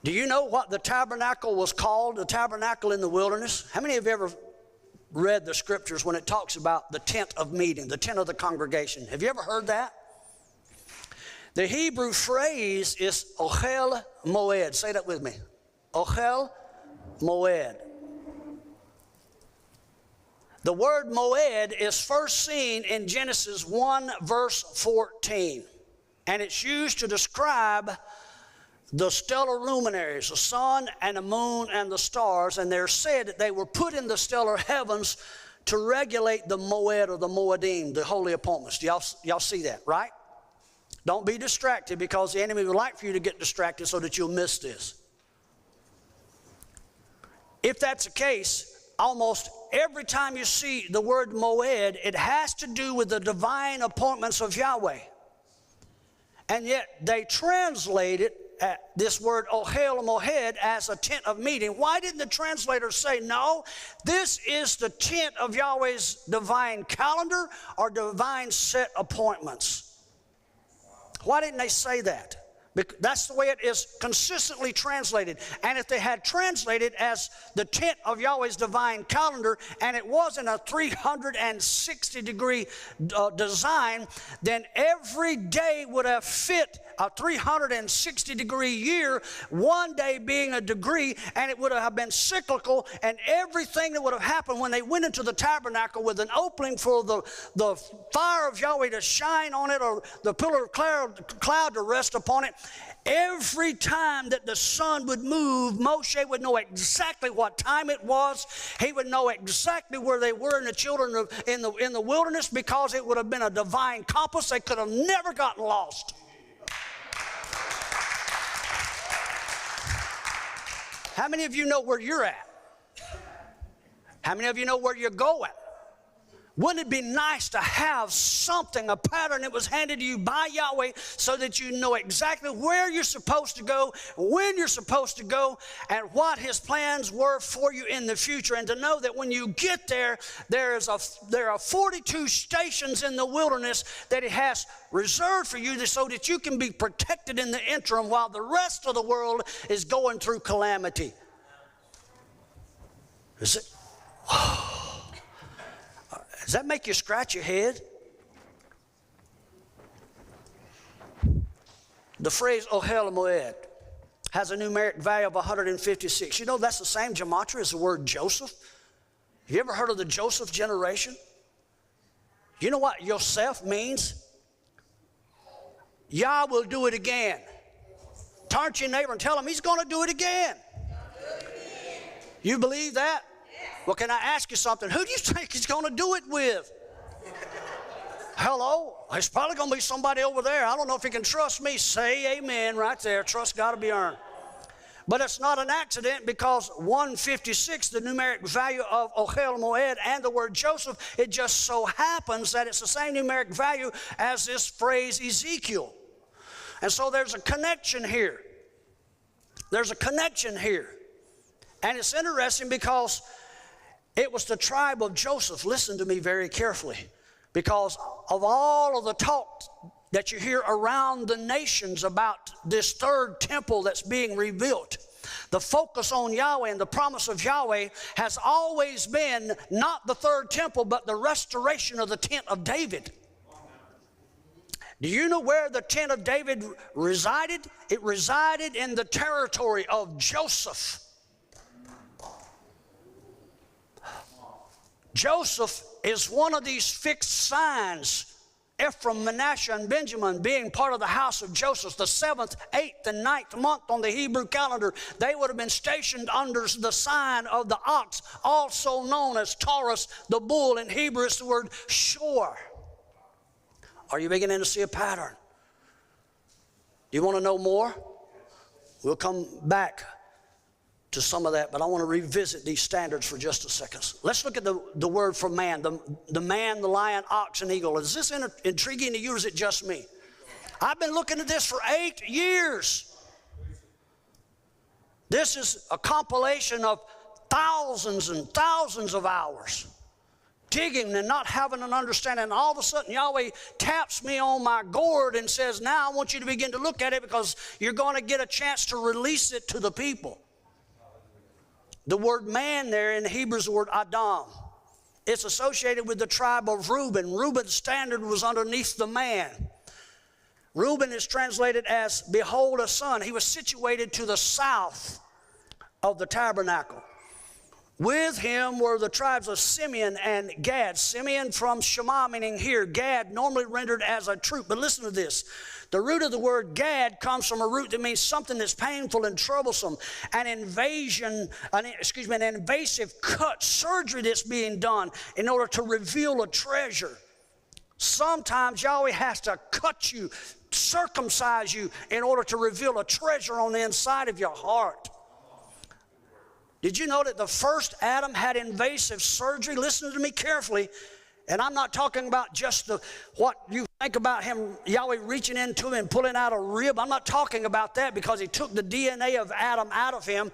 Do you know what the tabernacle was called, the tabernacle in the wilderness? How many have ever read the scriptures when it talks about the tent of meeting, the tent of the congregation? Have you ever heard that? The Hebrew phrase is Ohel Moed. Say that with me. Ohel Moed. The word Moed is first seen in Genesis 1 verse 14. And it's used to describe the stellar luminaries, the sun and the moon and the stars. And they're said that they were put in the stellar heavens to regulate the Moed or the Moedim, the holy appointments. Y'all see that, right? Don't be distracted, because the enemy would like for you to get distracted so that you'll miss this. If that's the case, almost every time you see the word Moed, it has to do with the divine appointments of Yahweh. And yet they translate it, this word Ohel Moed, as a tent of meeting. Why didn't the translator say, no, this is the tent of Yahweh's divine calendar or divine set appointments? Why didn't they say that? That's the way it is consistently translated. And if they had translated as the tent of Yahweh's divine calendar, and it wasn't a 360-degree design, then every day would have fit a 360-degree year, one day being a degree, and it would have been cyclical, and everything that would have happened when they went into the tabernacle with an opening for the fire of Yahweh to shine on it, or the pillar of cloud to rest upon it. Every time that the sun would move, Moshe would know exactly what time it was. He would know exactly where they were in the children in the wilderness, because it would have been a divine compass. They could have never gotten lost. How many of you know where you're at? How many of you know where you're going? Wouldn't it be nice to have something, a pattern that was handed to you by Yahweh, so that you know exactly where you're supposed to go, when you're supposed to go, and what His plans were for you in the future, and to know that when you get there, there are 42 stations in the wilderness that He has reserved for you, so that you can be protected in the interim while the rest of the world is going through calamity. Is it? Does that make you scratch your head? The phrase Ohel Moed has a numeric value of 156. You know, that's the same gematria as the word Joseph. Have you ever heard of the Joseph generation? You know what Yosef means? Yah will do it again. Turn to your neighbor and tell him He's going to do it again. You believe that? Well, can I ask you something? Who do you think He's going to do it with? Hello? It's probably going to be somebody over there. I don't know if you can trust me. Say amen right there. Trust got to be earned. But it's not an accident, because 156, the numeric value of Ohel Moed, and the word Joseph, it just so happens that it's the same numeric value as this phrase Ezekiel. And so there's a connection here. There's a connection here. And it's interesting because it was the tribe of Joseph. Listen to me very carefully. Because of all of the talk that you hear around the nations about this third temple that's being rebuilt, the focus on Yahweh and the promise of Yahweh has always been not the third temple, but the restoration of the tent of David. Do you know where the tent of David resided? It resided in the territory of Joseph. Joseph is one of these fixed signs. Ephraim, Manasseh, and Benjamin being part of the house of Joseph, the 7th, 8th, and 9th month on the Hebrew calendar, they would have been stationed under the sign of the ox, also known as Taurus, the bull. In Hebrew, it's the word shor. Are you beginning to see a pattern? Do you want to know more? We'll come back to some of that, but I want to revisit these standards for just a second. Let's look at the word for man, the man, the lion, ox, and eagle. Is this intriguing to you, or is it just me? I've been looking at this for 8 years. This is a compilation of thousands and thousands of hours digging and not having an understanding. And all of a sudden, Yahweh taps me on my gourd and says, now I want you to begin to look at it, because you're going to get a chance to release it to the people. The word man there in Hebrew is the word Adam. It's associated with the tribe of Reuben. Reuben's standard was underneath the man. Reuben is translated as, behold, a son. He was situated to the south of the tabernacle. With him were the tribes of Simeon and Gad. Simeon from Shema, meaning here. Gad, normally rendered as a troop. But listen to this. The root of the word Gad comes from a root that means something that's painful and troublesome. An invasive cut, surgery that's being done in order to reveal a treasure. Sometimes Yahweh has to cut you, circumcise you, in order to reveal a treasure on the inside of your heart. Did you know that the first Adam had invasive surgery? Listen to me carefully. And I'm not talking about just what you think about him, Yahweh reaching into him and pulling out a rib. I'm not talking about that, because He took the DNA of Adam out of him.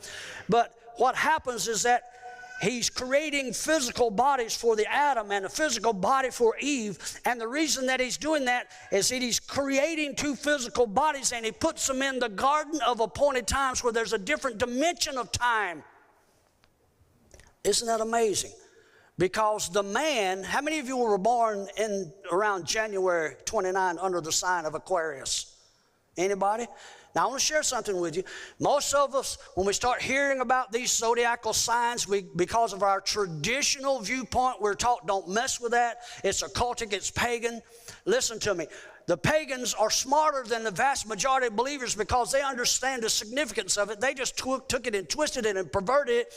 But what happens is that He's creating physical bodies for the Adam and a physical body for Eve. And the reason that he's doing that is that he's creating two physical bodies, and he puts them in the garden of appointed times where there's a different dimension of time. Isn't that amazing? Because the man, how many of you were born in around January 29 under the sign of Aquarius? Anybody? Now, I want to share something with you. Most of us, when we start hearing about these zodiacal signs, because of our traditional viewpoint, we're taught don't mess with that. It's occultic, it's pagan. Listen to me. The pagans are smarter than the vast majority of believers because they understand the significance of it. They just took it and twisted it and perverted it.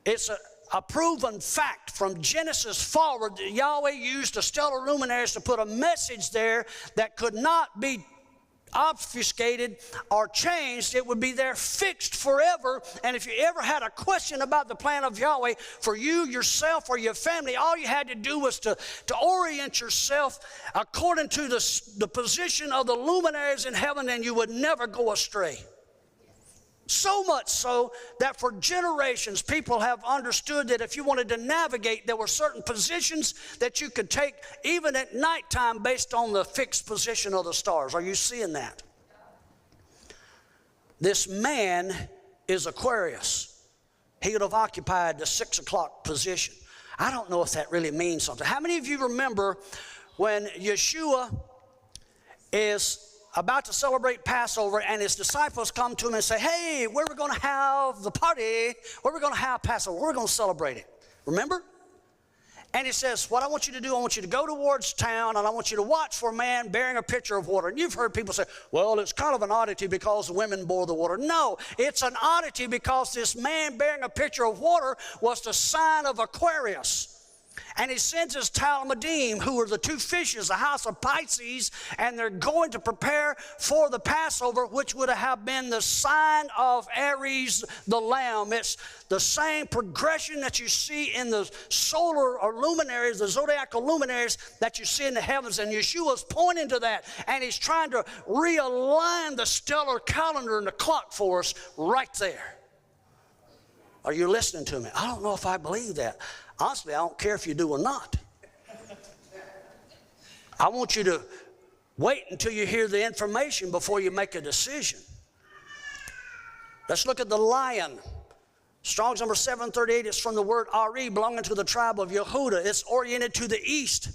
It's a proven fact from Genesis forward that Yahweh used the stellar luminaries to put a message there that could not be obfuscated or changed. It would be there fixed forever. And if you ever had a question about the plan of Yahweh for you, yourself, or your family, all you had to do was to orient yourself according to the position of the luminaries in heaven, and you would never go astray. So much so that for generations people have understood that if you wanted to navigate, there were certain positions that you could take even at nighttime based on the fixed position of the stars. Are you seeing that? This man is Aquarius. He would have occupied the 6 o'clock position. I don't know if that really means something. How many of you remember when Yeshua is about to celebrate Passover, and his disciples come to him and say, hey, where are we going to have the party? Where are we going to have Passover? We're going to celebrate it. Remember? And he says, what I want you to do, I want you to go towards town, and I want you to watch for a man bearing a pitcher of water. And you've heard people say, well, it's kind of an oddity because the women bore the water. No, it's an oddity because this man bearing a pitcher of water was the sign of Aquarius. And he sends his Talmudim, who are the two fishes, the house of Pisces, and they're going to prepare for the Passover, which would have been the sign of Aries, the lamb. It's the same progression that you see in the solar or luminaries, the zodiacal luminaries that you see in the heavens. And Yeshua's pointing to that, and he's trying to realign the stellar calendar and the clock for us right there. Are you listening to me? I don't know if I believe that. Honestly, I don't care if you do or not. I want you to wait until you hear the information before you make a decision. Let's look at the lion. Strong's number 738 is from the word Ari, belonging to the tribe of Yehuda. It's oriented to the east.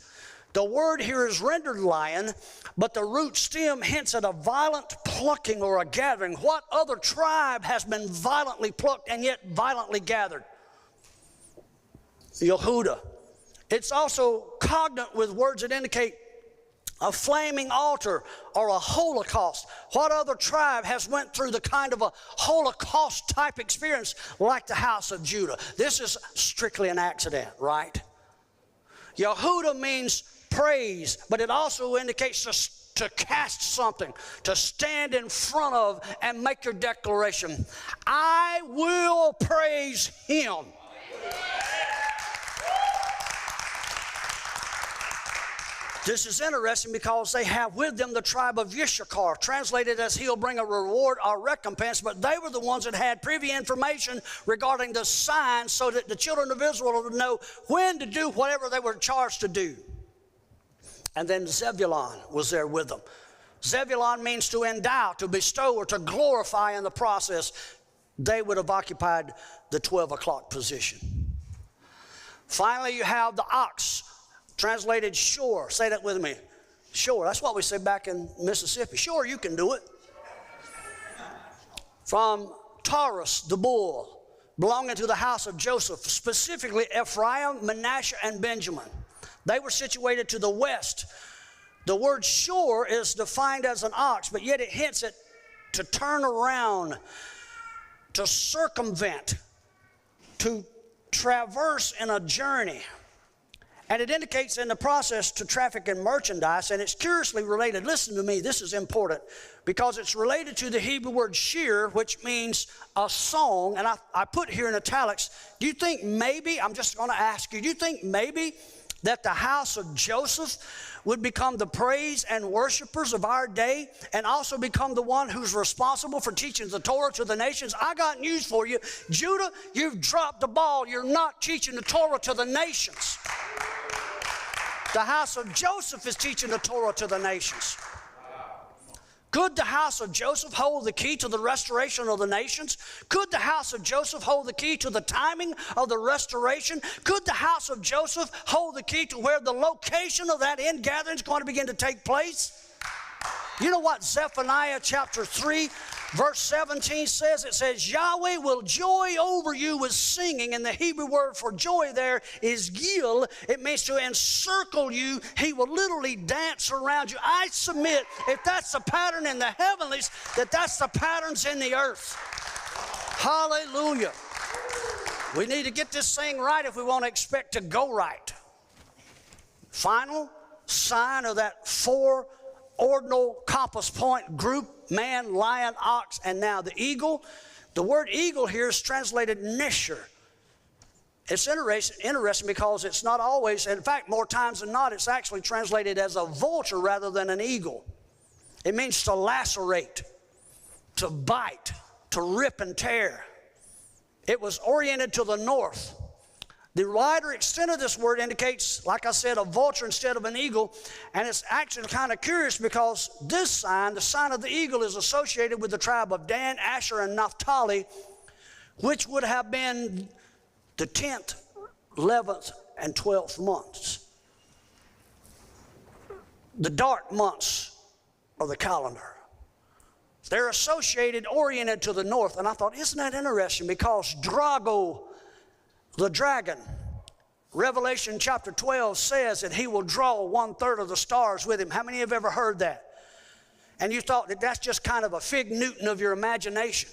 The word here is rendered lion, but the root stem hints at a violent plucking or a gathering. What other tribe has been violently plucked and yet violently gathered? Yehuda. It's also cognate with words that indicate a flaming altar or a holocaust. What other tribe has went through the kind of a holocaust type experience like the house of Judah? This is strictly an accident, right? Yehuda means praise, but it also indicates to cast something, to stand in front of and make your declaration. I will praise him. This is interesting because they have with them the tribe of Yishakar, translated as he'll bring a reward or recompense, but they were the ones that had privy information regarding the signs so that the children of Israel would know when to do whatever they were charged to do. And then Zebulon was there with them. Zebulon means to endow, to bestow, or to glorify in the process. They would have occupied the 12 o'clock position. Finally, you have the ox, translated shore. Say that with me. Shore. That's what we say back in Mississippi. Sure, you can do it. From Taurus, the bull, belonging to the house of Joseph, specifically Ephraim, Manasseh, and Benjamin. They were situated to the west. The word shore is defined as an ox, but yet it hints at to turn around, to circumvent, to traverse in a journey. And it indicates in the process to traffic in merchandise, and it's curiously related. Listen to me, this is important, because it's related to the Hebrew word shir, which means a song. And I put here in italics, do you think maybe, I'm just going to ask you, do you think maybe that the house of Joseph would become the praise and worshipers of our day and also become the one who's responsible for teaching the Torah to the nations. I got news for you. Judah, you've dropped the ball. You're not teaching the Torah to the nations. The house of Joseph is teaching the Torah to the nations. Could the house of Joseph hold the key to the restoration of the nations? Could the house of Joseph hold the key to the timing of the restoration? Could the house of Joseph hold the key to where the location of that ingathering is going to begin to take place? You know what Zephaniah chapter 3 verse 17 says? It says, Yahweh will joy over you with singing, and the Hebrew word for joy there is gil. It means to encircle you. He will literally dance around you. I submit, if that's the pattern in the heavenlies, that's the patterns in the earth. Hallelujah. We need to get this thing right if we want to expect to go right. Final sign of that four ordinal compass point group: man, lion, ox, and now the eagle. The word eagle here is translated nisher. It's interesting because it's not always, in fact, more times than not, it's actually translated as a vulture rather than an eagle. It means to lacerate, to bite, to rip and tear. It was oriented to the north. The wider extent of this word indicates, like I said, a vulture instead of an eagle. And it's actually kind of curious because this sign, the sign of the eagle, is associated with the tribe of Dan, Asher, and Naphtali, which would have been the 10th, 11th, and 12th months. The dark months of the calendar. They're associated, oriented to the north. And I thought, isn't that interesting? Because Drago, the dragon, Revelation chapter 12 says that he will draw 1/3 of the stars with him. How many have ever heard that? And you thought that that's just kind of a fig Newton of your imagination,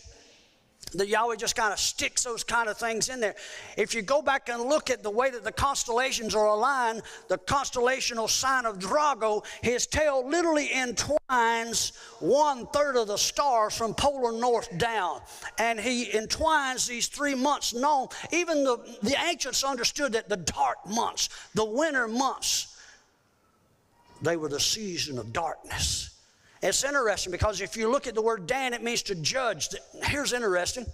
that Yahweh just kind of sticks those kind of things in there. If you go back and look at the way that the constellations are aligned, the constellational sign of Drago, his tail literally entwines 1/3 of the stars from polar north down. And he entwines these 3 months known. Even the ancients understood that the dark months, the winter months, they were the season of darkness. It's interesting because if you look at the word Dan, it means to judge. Here's interesting.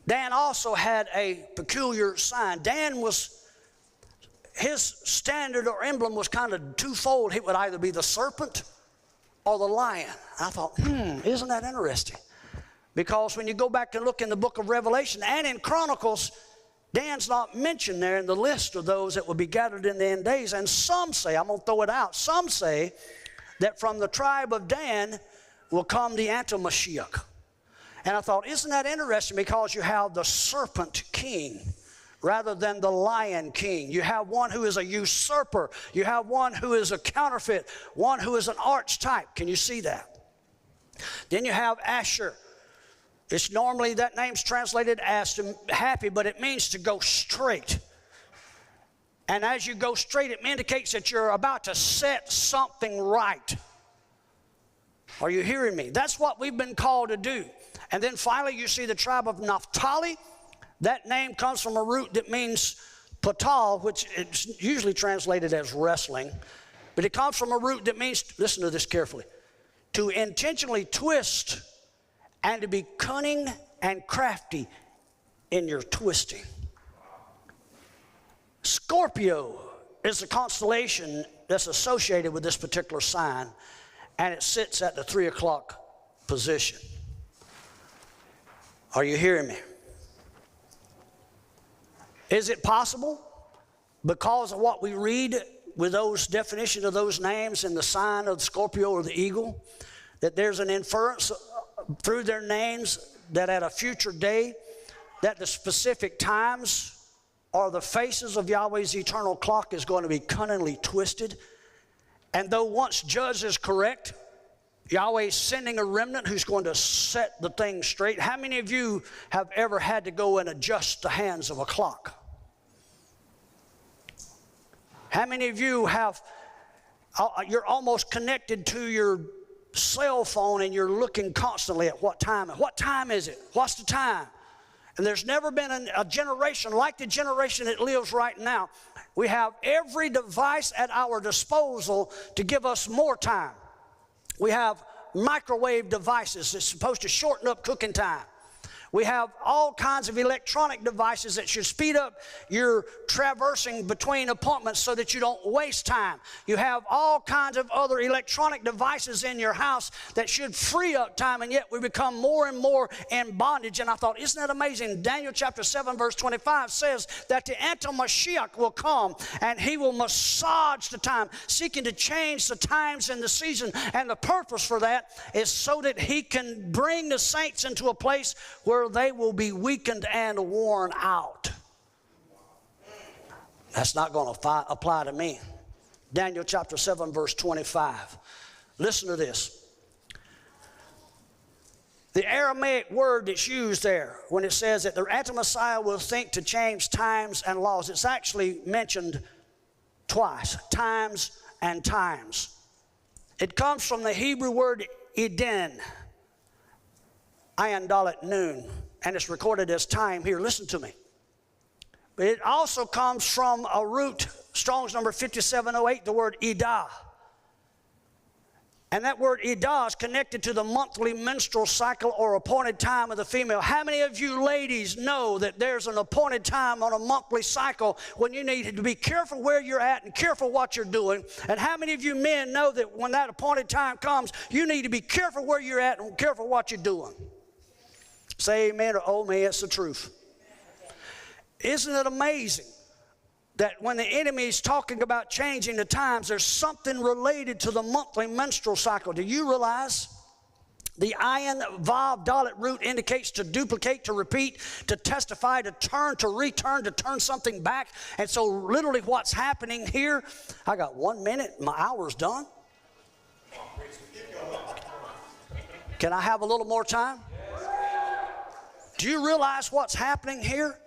Dan also had a peculiar sign. Dan his standard or emblem was kind of twofold. It would either be the serpent or the lion. I thought, isn't that interesting? Because when you go back and look in the book of Revelation and in Chronicles, Dan's not mentioned there in the list of those that will be gathered in the end days. And some say, I'm going to throw it out, some say that from the tribe of Dan will come the Anti-Mashiach. And I thought, isn't that interesting? Because you have the serpent king rather than the lion king. You have one who is a usurper. You have one who is a counterfeit, one who is an archetype. Can you see that? Then you have Asher. It's normally, that name's translated as happy, but it means to go straight. And as you go straight, it indicates that you're about to set something right. Are you hearing me? That's what we've been called to do. And then finally, you see the tribe of Naphtali. That name comes from a root that means patal, which is usually translated as wrestling. But it comes from a root that means, listen to this carefully, to intentionally twist and to be cunning and crafty in your twisting. Scorpio is the constellation that's associated with this particular sign, and it sits at the 3 o'clock position. Are you hearing me? Is it possible, because of what we read with those definitions of those names in the sign of the Scorpio or the eagle, that there's an inference through their names that at a future day, that the specific times or the faces of Yahweh's eternal clock is going to be cunningly twisted? And though once judged is correct, Yahweh is sending a remnant who's going to set the thing straight. How many of you have ever had to go and adjust the hands of a clock? How many of you have, you're almost connected to your cell phone and you're looking constantly at what time is it? What's the time? And there's never been a generation like the generation that lives right now. We have every device at our disposal to give us more time. We have microwave devices that's supposed to shorten up cooking time. We have all kinds of electronic devices that should speed up your traversing between appointments so that you don't waste time. You have all kinds of other electronic devices in your house that should free up time, and yet we become more and more in bondage. And I thought, isn't that amazing? Daniel chapter 7 verse 25 says that the anti-Mashiach will come and he will massage the time, seeking to change the times and the season. And the purpose for that is so that he can bring the saints into a place where they will be weakened and worn out. That's not going to apply to me. Daniel chapter 7 verse 25. Listen to this. The Aramaic word that's used there when it says that the anti-Messiah will think to change times and laws, it's actually mentioned twice, times and times. It comes from the Hebrew word Eden, ayin dalet noon, and it's recorded as time here. Listen to me. But it also comes from a root, Strong's number 5708, the word Edah. And that word Edah is connected to the monthly menstrual cycle or appointed time of the female. How many of you ladies know that there's an appointed time on a monthly cycle when you need to be careful where you're at and careful what you're doing? And how many of you men know that when that appointed time comes, you need to be careful where you're at and careful what you're doing? Say amen or oh me, it's the truth. Isn't it amazing that when the enemy is talking about changing the times, there's something related to the monthly menstrual cycle? Do you realize the ayin vav dalet root indicates to duplicate, to repeat, to testify, to turn, to return, to turn something back? And so literally what's happening here, I got 1 minute, my hour's done. Can I have a little more time? Do you realize what's happening here?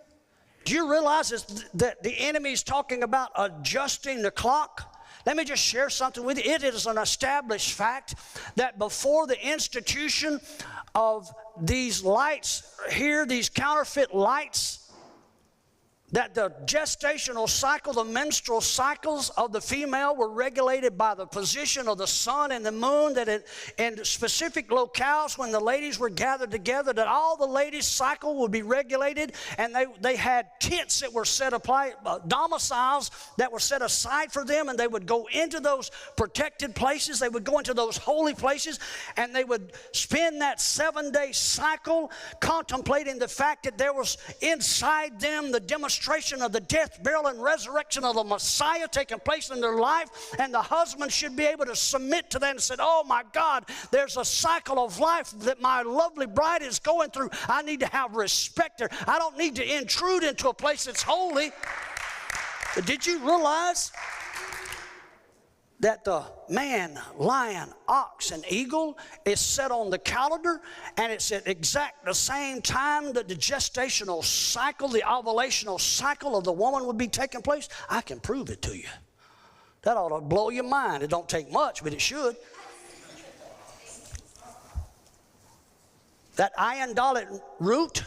Do you realize that the enemy's talking about adjusting the clock? Let me just share something with you. It is an established fact that before the institution of these lights here, these counterfeit lights, that the gestational cycle, the menstrual cycles of the female were regulated by the position of the sun and the moon, that in specific locales when the ladies were gathered together, that all the ladies' cycle would be regulated, and they had tents that were set apart, domiciles that were set aside for them, and they would go into those protected places, they would go into those holy places, and they would spend that 7-day cycle contemplating the fact that there was inside them the demonstration of the death, burial, and resurrection of the Messiah taking place in their life, and the husband should be able to submit to that and say, oh my God, there's a cycle of life that my lovely bride is going through. I need to have respect there. I don't need to intrude into a place that's holy. But did you realize that the man, lion, ox, and eagle is set on the calendar, and it's at exact the same time that the gestational cycle, the ovulational cycle of the woman would be taking place? I can prove it to you. That ought to blow your mind. It don't take much, but it should. That ayin dalet root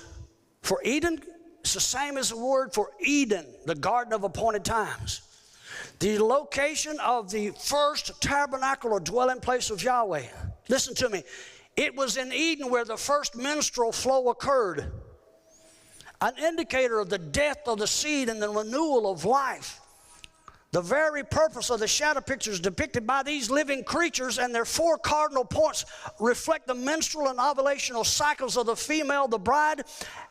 for Eden is the same as the word for Eden, the garden of appointed times. The location of the first tabernacle or dwelling place of Yahweh. Listen to me. It was in Eden where the first menstrual flow occurred. An indicator of the death of the seed and the renewal of life. The very purpose of the shadow pictures depicted by these living creatures and their 4 cardinal points reflect the menstrual and ovulational cycles of the female, the bride.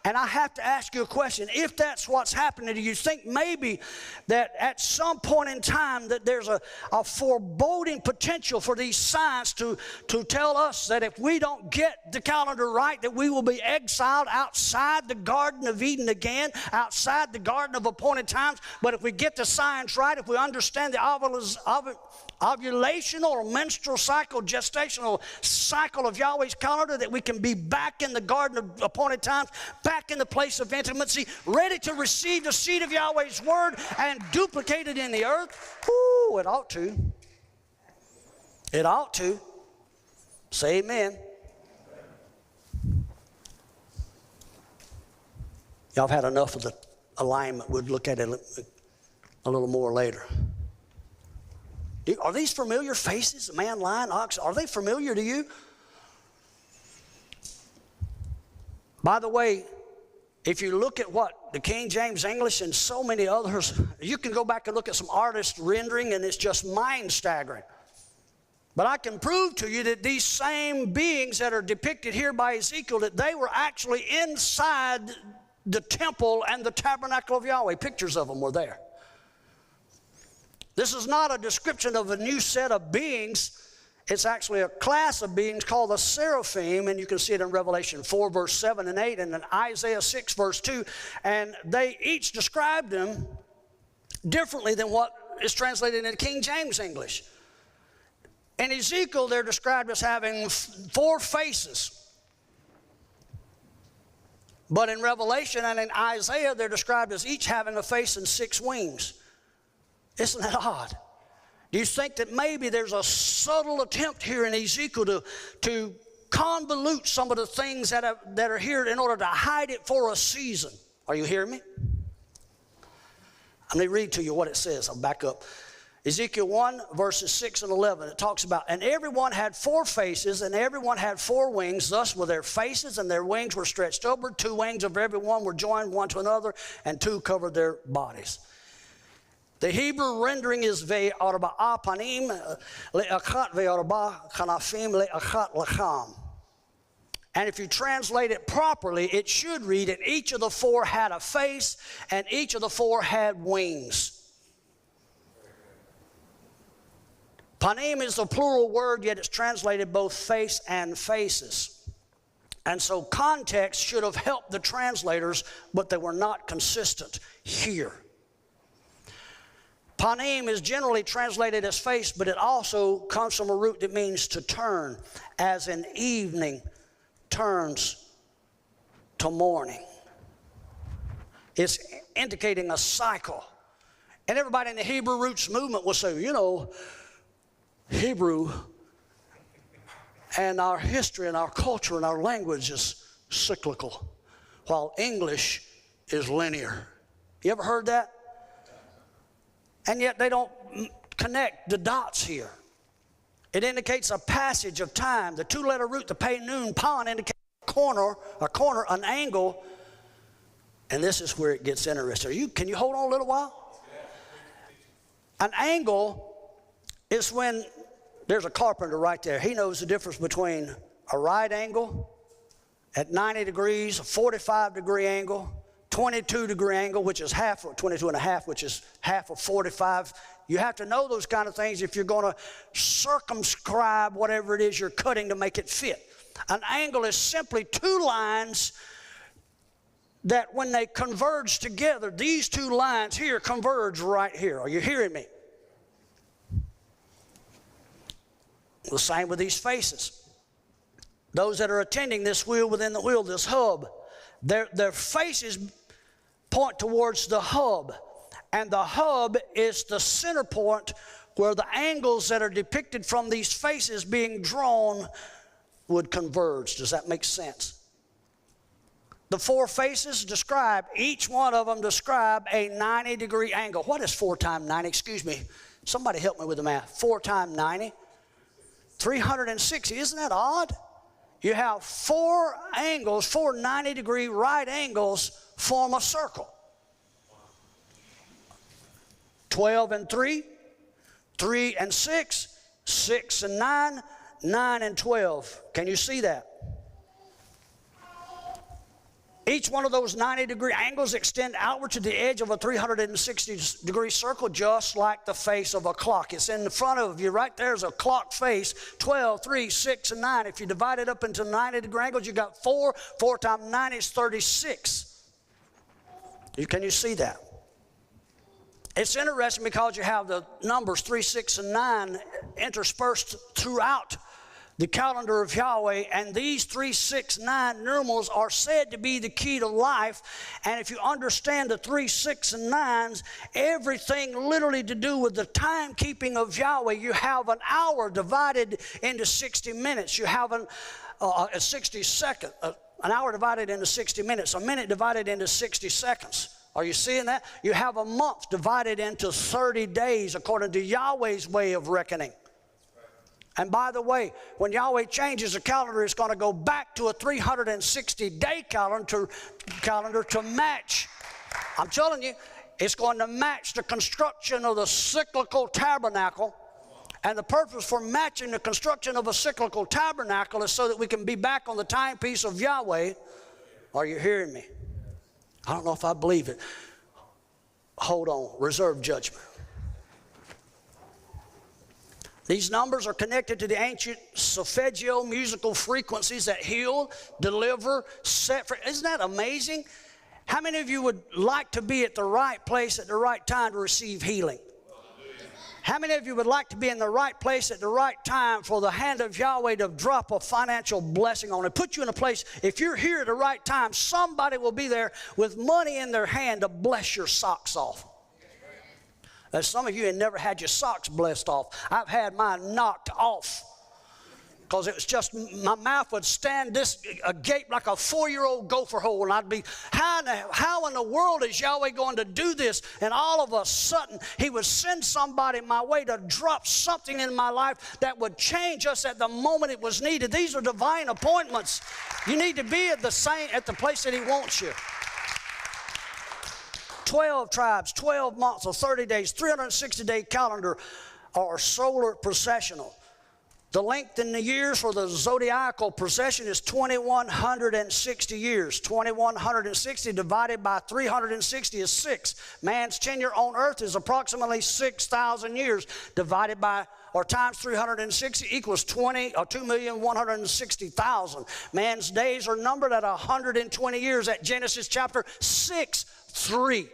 And I have to ask you a question. If that's what's happening, do you think maybe that at some point in time that there's a foreboding potential for these signs to tell us that if we don't get the calendar right, that we will be exiled outside the Garden of Eden again, outside the Garden of appointed times? But if we get the signs right, if we understand the ovulational or menstrual cycle, gestational cycle of Yahweh's calendar, that we can be back in the Garden of appointed times, back in the place of intimacy, ready to receive the seed of Yahweh's word and duplicate it in the earth. Ooh, it ought to. It ought to. Say amen. Y'all have had enough of the alignment. We'll look at it. a little more later. Are these familiar faces? Man, lion, ox, are they familiar to you? By the way, if you look at what the King James English and so many others, you can go back and look at some artist rendering and it's just mind-staggering. But I can prove to you that these same beings that are depicted here by Ezekiel, that they were actually inside the temple and the tabernacle of Yahweh. Pictures of them were there. This is not a description of a new set of beings. It's actually a class of beings called the seraphim, and you can see it in Revelation 4, verse 7 and 8, and in Isaiah 6, verse 2. And they each describe them differently than what is translated in King James English. In Ezekiel, they're described as having 4 faces. But in Revelation and in Isaiah, they're described as each having a face and 6 wings. Isn't that odd? Do you think that maybe there's a subtle attempt here in Ezekiel to convolute some of the things that are here in order to hide it for a season? Are you hearing me? Let me read to you what it says. I'll back up. Ezekiel 1, verses 6 and 11, it talks about, and everyone had 4 faces, and everyone had 4 wings. Thus were their faces, and their wings were stretched upward. 2 wings of every one were joined one to another, and 2 covered their bodies. The Hebrew rendering is ve'arba'a panim le'achat ve'arba'a kanafim le'achat lacham. And if you translate it properly, it should read, and each of the 4 had a face, and each of the 4 had wings. Panim is the plural word, yet it's translated both face and faces. And so context should have helped the translators, but they were not consistent here. Panim is generally translated as face, but it also comes from a root that means to turn, as in evening turns to morning. It's indicating a cycle. And everybody in the Hebrew roots movement will say, you know, Hebrew and our history and our culture and our language is cyclical, while English is linear. You ever heard that? And yet they don't connect the dots here. It indicates a passage of time. The 2-letter root, the pay, noon, pon, indicates a corner, an angle. And this is where it gets interesting. Can you hold on a little while? An angle is when there's a carpenter right there. He knows the difference between a right angle at 90 degrees, a 45-degree angle, 22-degree angle, which is half, or 22 and a half, which is half of 45. You have to know those kind of things if you're going to circumscribe whatever it is you're cutting to make it fit. An angle is simply 2 lines that when they converge together, these 2 lines here converge right here. Are you hearing me? The same with these faces. Those that are attending this wheel within the wheel, this hub, their faces point towards the hub. And the hub is the center point where the angles that are depicted from these faces being drawn would converge. Does that make sense? The 4 faces describe, each one of them describe a 90-degree angle. What is 4 times 90? Excuse me. Somebody help me with the math. 4 times 90? 360. Isn't that odd? You have 4 angles, 4 90-degree right angles form a circle. 12 and 3, 3 and 6, 6 and 9, 9 and 12. Can you see that? Each one of those 90-degree angles extend outward to the edge of a 360-degree circle, just like the face of a clock. It's in the front of you. Right there's a clock face, 12, 3, 6, and 9. If you divide it up into 90-degree angles, you got 4. 4 times 9 is 36. Can you see that? It's interesting because you have the numbers 3, 6, and 9 interspersed throughout the calendar of Yahweh, and these 3, 6, 9 numerals are said to be the key to life. And if you understand the 3, 6, and 9s, everything literally to do with the timekeeping of Yahweh. You have an hour divided into 60 minutes. You have a 60 second, an hour divided into 60 minutes, a minute divided into 60 seconds. Are you seeing that? You have a month divided into 30 days according to Yahweh's way of reckoning. And by the way, when Yahweh changes the calendar, it's going to go back to a 360-day calendar to match. I'm telling you, it's going to match the construction of the cyclical tabernacle. And the purpose for matching the construction of a cyclical tabernacle is so that we can be back on the timepiece of Yahweh. Are you hearing me? I don't know if I believe it. Hold on. Reserve judgment. These numbers are connected to the ancient solfeggio musical frequencies that heal, deliver, set free. Isn't that amazing? How many of you would like to be at the right place at the right time to receive healing? How many of you would like to be in the right place at the right time for the hand of Yahweh to drop a financial blessing on it? Put you in a place, if you're here at the right time, somebody will be there with money in their hand to bless your socks off. Now, some of you have never had your socks blessed off. I've had mine knocked off because it was just, my mouth would stand this agape like a 4-year-old gopher hole, and I'd be, how in the world is Yahweh going to do this? And all of a sudden, he would send somebody my way to drop something in my life that would change us at the moment it was needed. These are divine appointments. You need to be at the place that he wants you. 12 tribes, 12 months, or 30 days, 360-day calendar, or solar processional. The length in the years for the zodiacal procession is 2,160 years. 2,160 divided by 360 is 6. Man's tenure on earth is approximately 6,000 years. Divided by, or times 360 equals 2,160,000. Man's days are numbered at 120 years at Genesis chapter 6:3.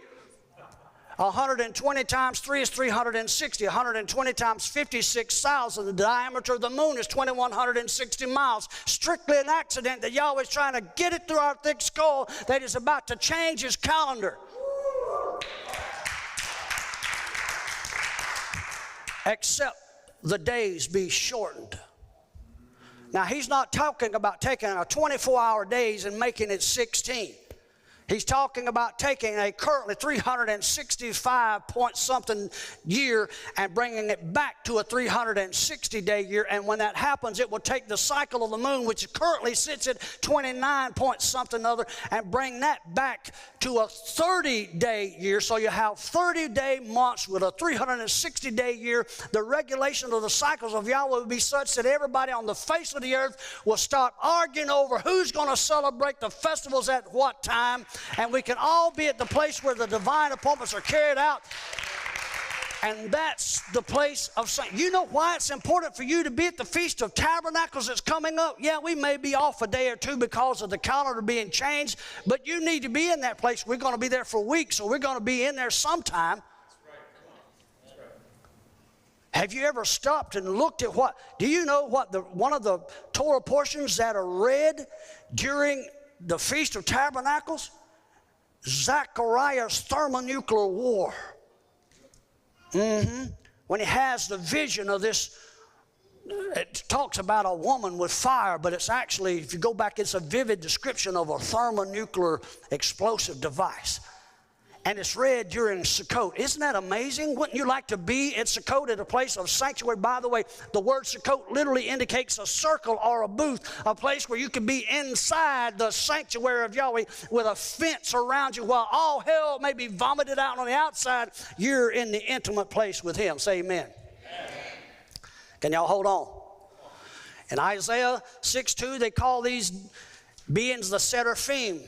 120 times 3 is 360. 120 times 56,000. The diameter of the moon is 2,160 miles. Strictly an accident that Yahweh's trying to get it through our thick skull that he's about to change his calendar. Except the days be shortened. Now, he's not talking about taking a 24-hour days and making it 16. He's talking about taking a currently 365-point-something year and bringing it back to a 360-day year. And when that happens, it will take the cycle of the moon, which currently sits at 29-point-something other, and bring that back to a 30-day year. So you have 30-day months with a 360-day year. The regulation of the cycles of Yahweh will be such that everybody on the face of the earth will start arguing over who's going to celebrate the festivals at what time. And we can all be at the place where the divine appointments are carried out. And that's the place of sanctity. You know why it's important for you to be at the Feast of Tabernacles that's coming up? Yeah, we may be off a day or two because of the calendar being changed, but you need to be in that place. We're going to be there for weeks, so we're going to be in there sometime. That's right. Have you ever stopped and looked at what? Do you know what one of the Torah portions that are read during the Feast of Tabernacles? Zechariah's thermonuclear war. When he has the vision of this, it talks about a woman with fire, but it's actually, if you go back, it's a vivid description of a thermonuclear explosive device. And it's read during Sukkot. Isn't that amazing? Wouldn't you like to be at Sukkot at a place of sanctuary? By the way, the word Sukkot literally indicates a circle or a booth, a place where you can be inside the sanctuary of Yahweh with a fence around you while all hell may be vomited out on the outside. You're in the intimate place with him. Say amen. Amen. Can y'all hold on? In Isaiah 6:2, they call these beings the seraphim.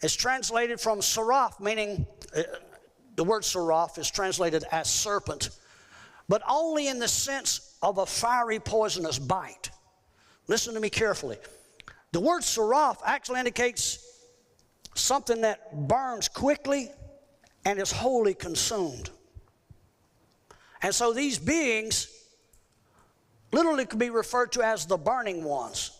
It's translated from seraph, meaning the word seraph is translated as serpent, but only in the sense of a fiery, poisonous bite. Listen to me carefully. The word seraph actually indicates something that burns quickly and is wholly consumed. And so these beings literally could be referred to as the burning ones.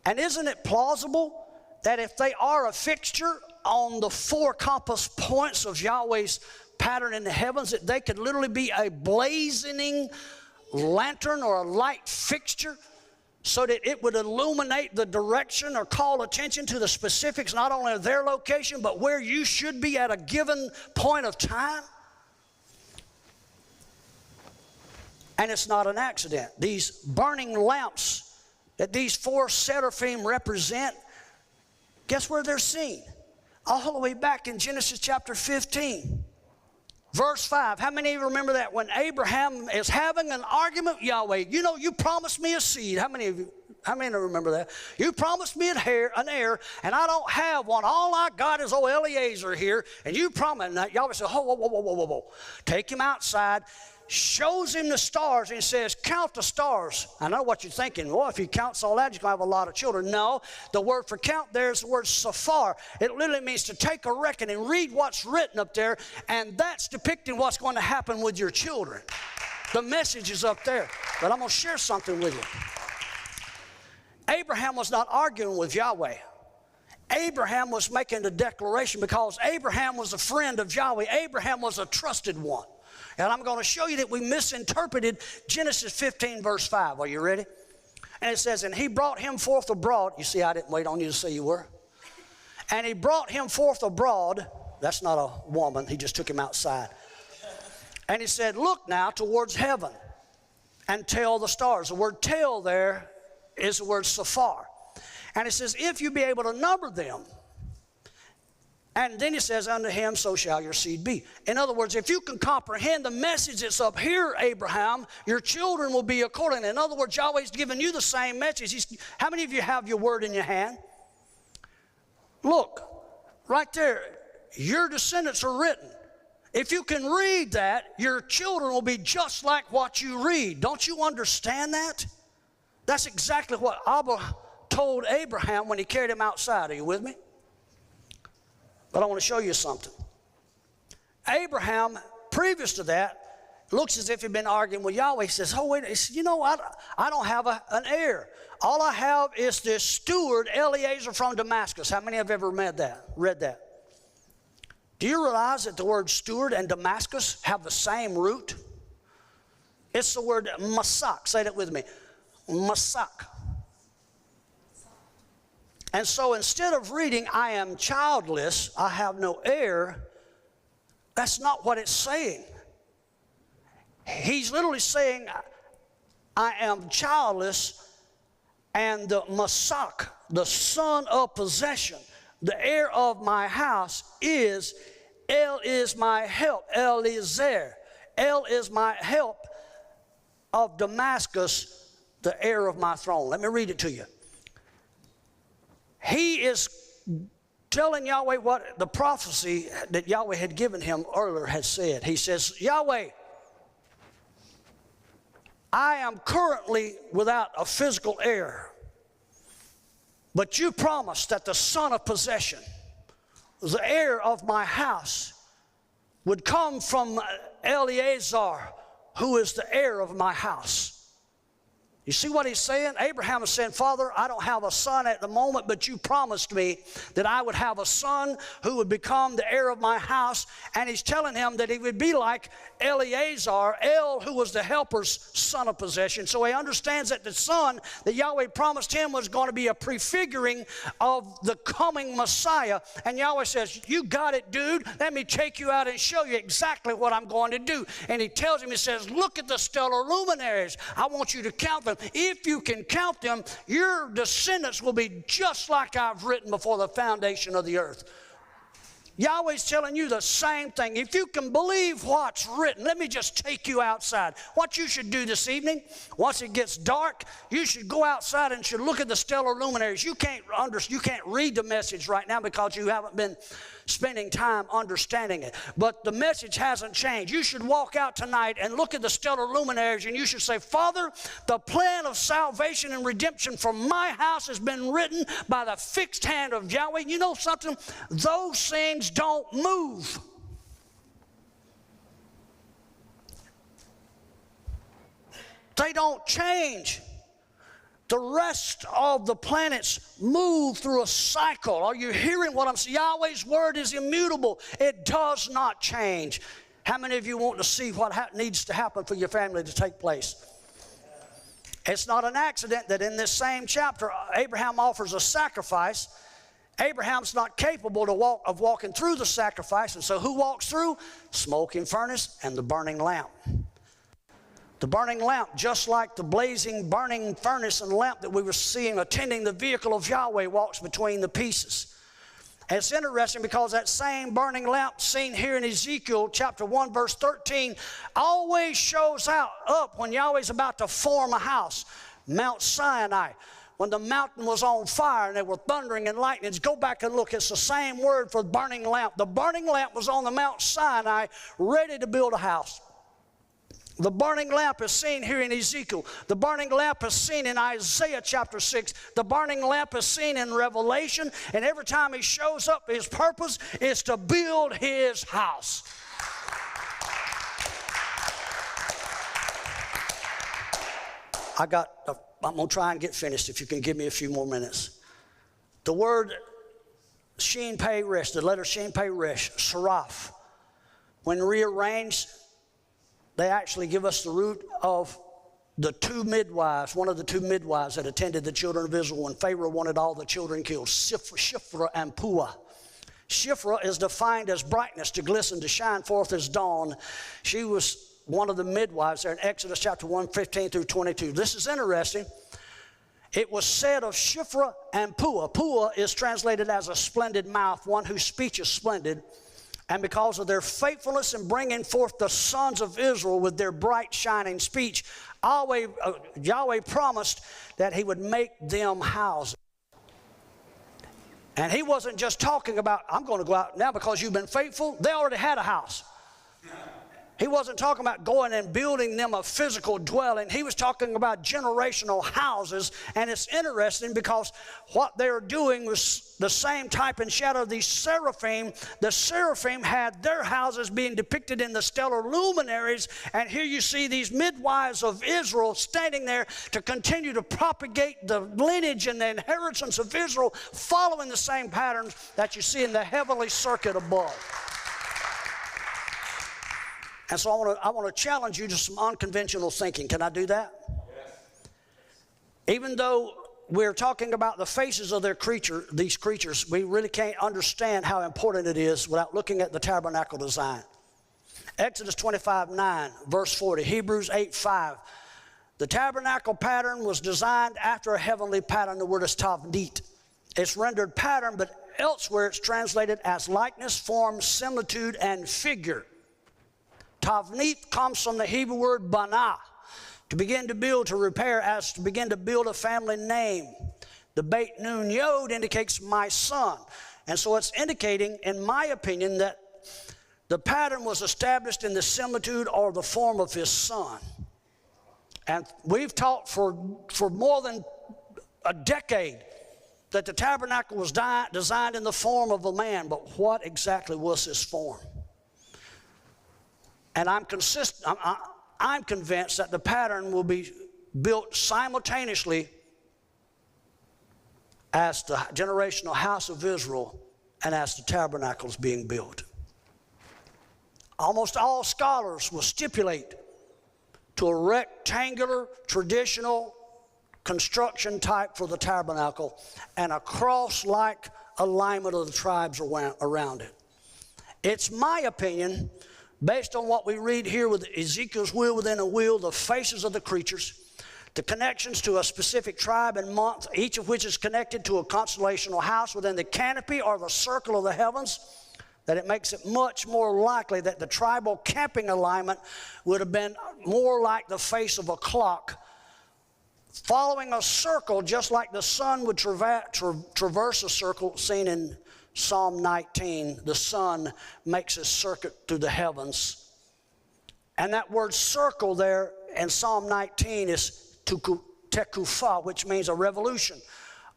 And isn't it plausible that if they are a fixture on the 4 compass points of Yahweh's pattern in the heavens, that they could literally be a blazoning lantern or a light fixture so that it would illuminate the direction or call attention to the specifics, not only of their location, but where you should be at a given point of time. And it's not an accident. These burning lamps that these 4 seraphim represent, guess where they're seen? All the way back in Genesis chapter 15. Verse 5, how many of you remember that? When Abraham is having an argument with Yahweh, you know, you promised me a seed. How many of you remember that? You promised me an heir, and I don't have one. All I got is old Eliezer here, and you promised. And Yahweh said, whoa. Take him outside, shows him the stars, and he says, count the stars. I know what you're thinking. Well, if he counts all that, he's going to have a lot of children. No, the word for count there is the word safar. It literally means to take a reckon and read what's written up there, and that's depicting what's going to happen with your children. The message is up there, but I'm going to share something with you. Abraham was not arguing with Yahweh. Abraham was making a declaration because Abraham was a friend of Yahweh. Abraham was a trusted one. And I'm going to show you that we misinterpreted Genesis 15, verse 5. Are you ready? And it says, and he brought him forth abroad. You see, I didn't wait on you to say you were. And he brought him forth abroad. That's not a woman. He just took him outside. And he said, look now towards heaven and tell the stars. The word tell there is the word safar. And it says, if you be able to number them. And then he says, unto him, so shall your seed be. In other words, if you can comprehend the message that's up here, Abraham, your children will be according. In other words, Yahweh's giving you the same message. How many of you have your word in your hand? Look, right there, your descendants are written. If you can read that, your children will be just like what you read. Don't you understand that? That's exactly what Abba told Abraham when he carried him outside. Are you with me? But I want to show you something. Abraham, previous to that, looks as if he'd been arguing with Yahweh. He says, oh, wait, he says, you know, I don't have an heir. All I have is this steward, Eliezer from Damascus. How many have ever read that? Do you realize that the word steward and Damascus have the same root? It's the word masak. Say that with me. Masak. And so instead of reading, I am childless, I have no heir, that's not what it's saying. He's literally saying, I am childless, and the masak, the son of possession, the heir of my house is, El is my help, Eliezer. El is my help of Damascus, the heir of my throne. Let me read it to you. He is telling Yahweh what the prophecy that Yahweh had given him earlier had said. He says, Yahweh, I am currently without a physical heir, but you promised that the son of possession, the heir of my house, would come from Eliezer, who is the heir of my house. You see what he's saying? Abraham is saying, Father, I don't have a son at the moment, but you promised me that I would have a son who would become the heir of my house. And he's telling him that he would be like Eliezer, El, who was the helper's son of possession. So he understands that the son that Yahweh promised him was going to be a prefiguring of the coming Messiah. And Yahweh says, you got it, dude. Let me take you out and show you exactly what I'm going to do. And he tells him, he says, look at the stellar luminaries. I want you to count them. If you can count them, your descendants will be just like I've written before the foundation of the earth. Yahweh's telling you the same thing. If you can believe what's written, let me just take you outside. What you should do this evening, once it gets dark, you should go outside and should look at the stellar luminaries. You can't read the message right now because you haven't been spending time understanding it. But the message hasn't changed. You should walk out tonight and look at the stellar luminaries and you should say, Father, the plan of salvation and redemption for my house has been written by the fixed hand of Yahweh. You know something? Those things don't move. They don't change. The rest of the planets move through a cycle. Are you hearing what I'm saying? Yahweh's word is immutable. It does not change. How many of you want to see what needs to happen for your family to take place? It's not an accident that in this same chapter, Abraham offers a sacrifice. Abraham's not capable of walking through the sacrifice, and so who walks through? Smoking furnace and the burning lamp. The burning lamp, just like the blazing, burning furnace and lamp that we were seeing attending the vehicle of Yahweh, walks between the pieces. And it's interesting because that same burning lamp seen here in Ezekiel chapter 1 verse 13 always shows up when Yahweh's about to form a house. Mount Sinai, when the mountain was on fire and there were thundering and lightnings. Go back and look. It's the same word for burning lamp. The burning lamp was on the Mount Sinai ready to build a house. The burning lamp is seen here in Ezekiel. The burning lamp is seen in Isaiah chapter 6. The burning lamp is seen in Revelation. And every time he shows up, his purpose is to build his house. I'm going to try and get finished if you can give me a few more minutes. The word Shin Pei Resh, the letter Shin Pei Resh, Seraph, when rearranged, they actually give us the root of the two midwives, one of the two midwives that attended the children of Israel when Pharaoh wanted all the children killed, Shiphrah and Puah. Shiphrah is defined as brightness, to glisten, to shine forth as dawn. She was one of the midwives there in Exodus chapter 1, 15 through 22. This is interesting. It was said of Shiphrah and Puah. Puah is translated as a splendid mouth, one whose speech is splendid. And because of their faithfulness in bringing forth the sons of Israel with their bright, shining speech, Yahweh promised that he would make them houses. And he wasn't just talking about, I'm going to go out now because you've been faithful. They already had a house. He wasn't talking about going and building them a physical dwelling. He was talking about generational houses. And it's interesting because what they were doing was the same type and shadow of these seraphim. The seraphim had their houses being depicted in the stellar luminaries. And here you see these midwives of Israel standing there to continue to propagate the lineage and the inheritance of Israel, following the same patterns that you see in the heavenly circuit above. And so I want to challenge you to some unconventional thinking. Can I do that? Yes. Even though we're talking about the faces of these creatures, we really can't understand how important it is without looking at the tabernacle design. Exodus 25:9, verse 40, Hebrews 8:5. The tabernacle pattern was designed after a heavenly pattern. The word is tavnit. It's rendered pattern, but elsewhere it's translated as likeness, form, similitude, and figure. Tavnit comes from the Hebrew word banah, to begin to build, to repair, as to begin to build a family name. The Beit Nun Yod indicates my son. And so it's indicating, in my opinion, that the pattern was established in the similitude or the form of his son. And we've taught for more than a decade that the tabernacle was designed in the form of a man, but what exactly was his form? And I'm convinced that the pattern will be built simultaneously as the generational house of Israel and as the tabernacle is being built. Almost all scholars will stipulate to a rectangular, traditional construction type for the tabernacle and a cross-like alignment of the tribes around it. It's my opinion, based on what we read here with Ezekiel's wheel within a wheel, the faces of the creatures, the connections to a specific tribe and month, each of which is connected to a constellational house within the canopy or the circle of the heavens, that it makes it much more likely that the tribal camping alignment would have been more like the face of a clock, following a circle just like the sun would traverse a circle seen in Psalm 19, the sun makes a circuit through the heavens. And that word circle there in Psalm 19 is tekufah, which means a revolution,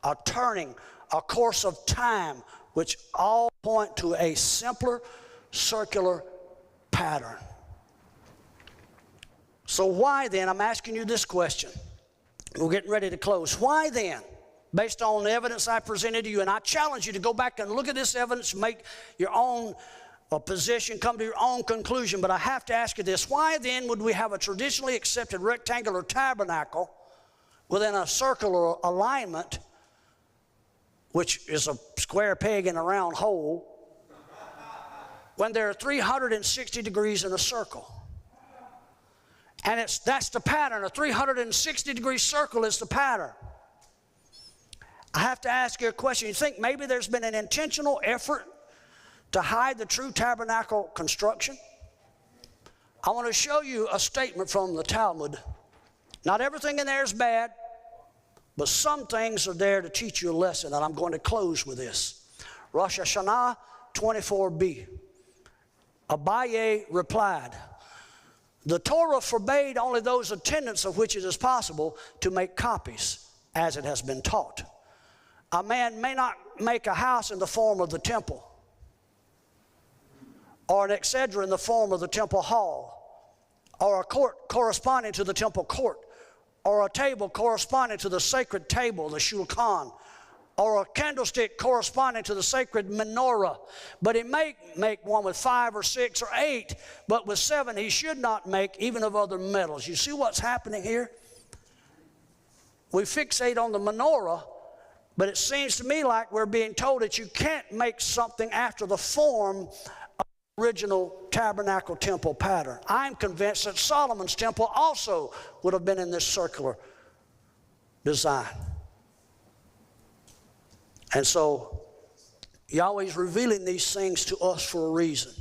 a turning, a course of time, which all point to a simpler circular pattern. So why then, I'm asking you this question. We're getting ready to close. Why then? Based on the evidence I presented to you, and I challenge you to go back and look at this evidence, make your own position, come to your own conclusion. But I have to ask you this. Why then would we have a traditionally accepted rectangular tabernacle within a circular alignment, which is a square peg in a round hole, when there are 360 degrees in a circle. And that's the pattern. A 360-degree circle is the pattern. I have to ask you a question. You think maybe there's been an intentional effort to hide the true tabernacle construction? I want to show you a statement from the Talmud. Not everything in there is bad, but some things are there to teach you a lesson, and I'm going to close with this. Rosh Hashanah 24b. Abaye replied, the Torah forbade only those attendants of which it is possible to make copies, as it has been taught. A man may not make a house in the form of the temple, or an exedra in the form of the temple hall, or a court corresponding to the temple court, or a table corresponding to the sacred table, the shulchan, or a candlestick corresponding to the sacred menorah. But he may make one with 5 or 6 or 8, but with 7 he should not make, even of other metals. You see what's happening here? We fixate on the menorah, but it seems to me like we're being told that you can't make something after the form of the original tabernacle temple pattern. I'm convinced that Solomon's temple also would have been in this circular design. And so Yahweh's revealing these things to us for a reason.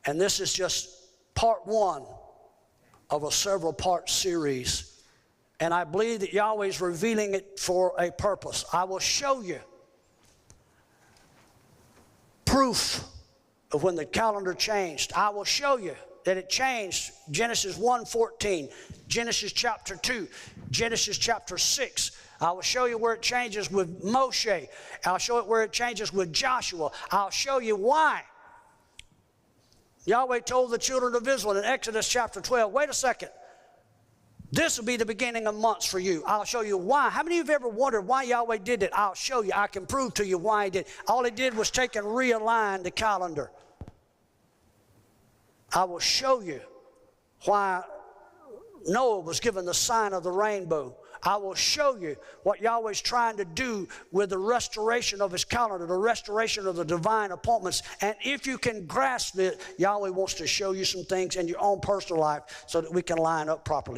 And this is just part 1 of a several-part series. And I believe that Yahweh's revealing it for a purpose. I will show you proof of when the calendar changed. I will show you that it changed. Genesis 1:14, Genesis chapter 2, Genesis chapter 6. I will show you where it changes with Moshe. I'll show it where it changes with Joshua. I'll show you why. Yahweh told the children of Israel in Exodus chapter 12, wait a second. This will be the beginning of months for you. I'll show you why. How many of you have ever wondered why Yahweh did it? I'll show you. I can prove to you why he did. All he did was take and realign the calendar. I will show you why Noah was given the sign of the rainbow. I will show you what Yahweh's trying to do with the restoration of his calendar, the restoration of the divine appointments. And if you can grasp it, Yahweh wants to show you some things in your own personal life so that we can line up properly.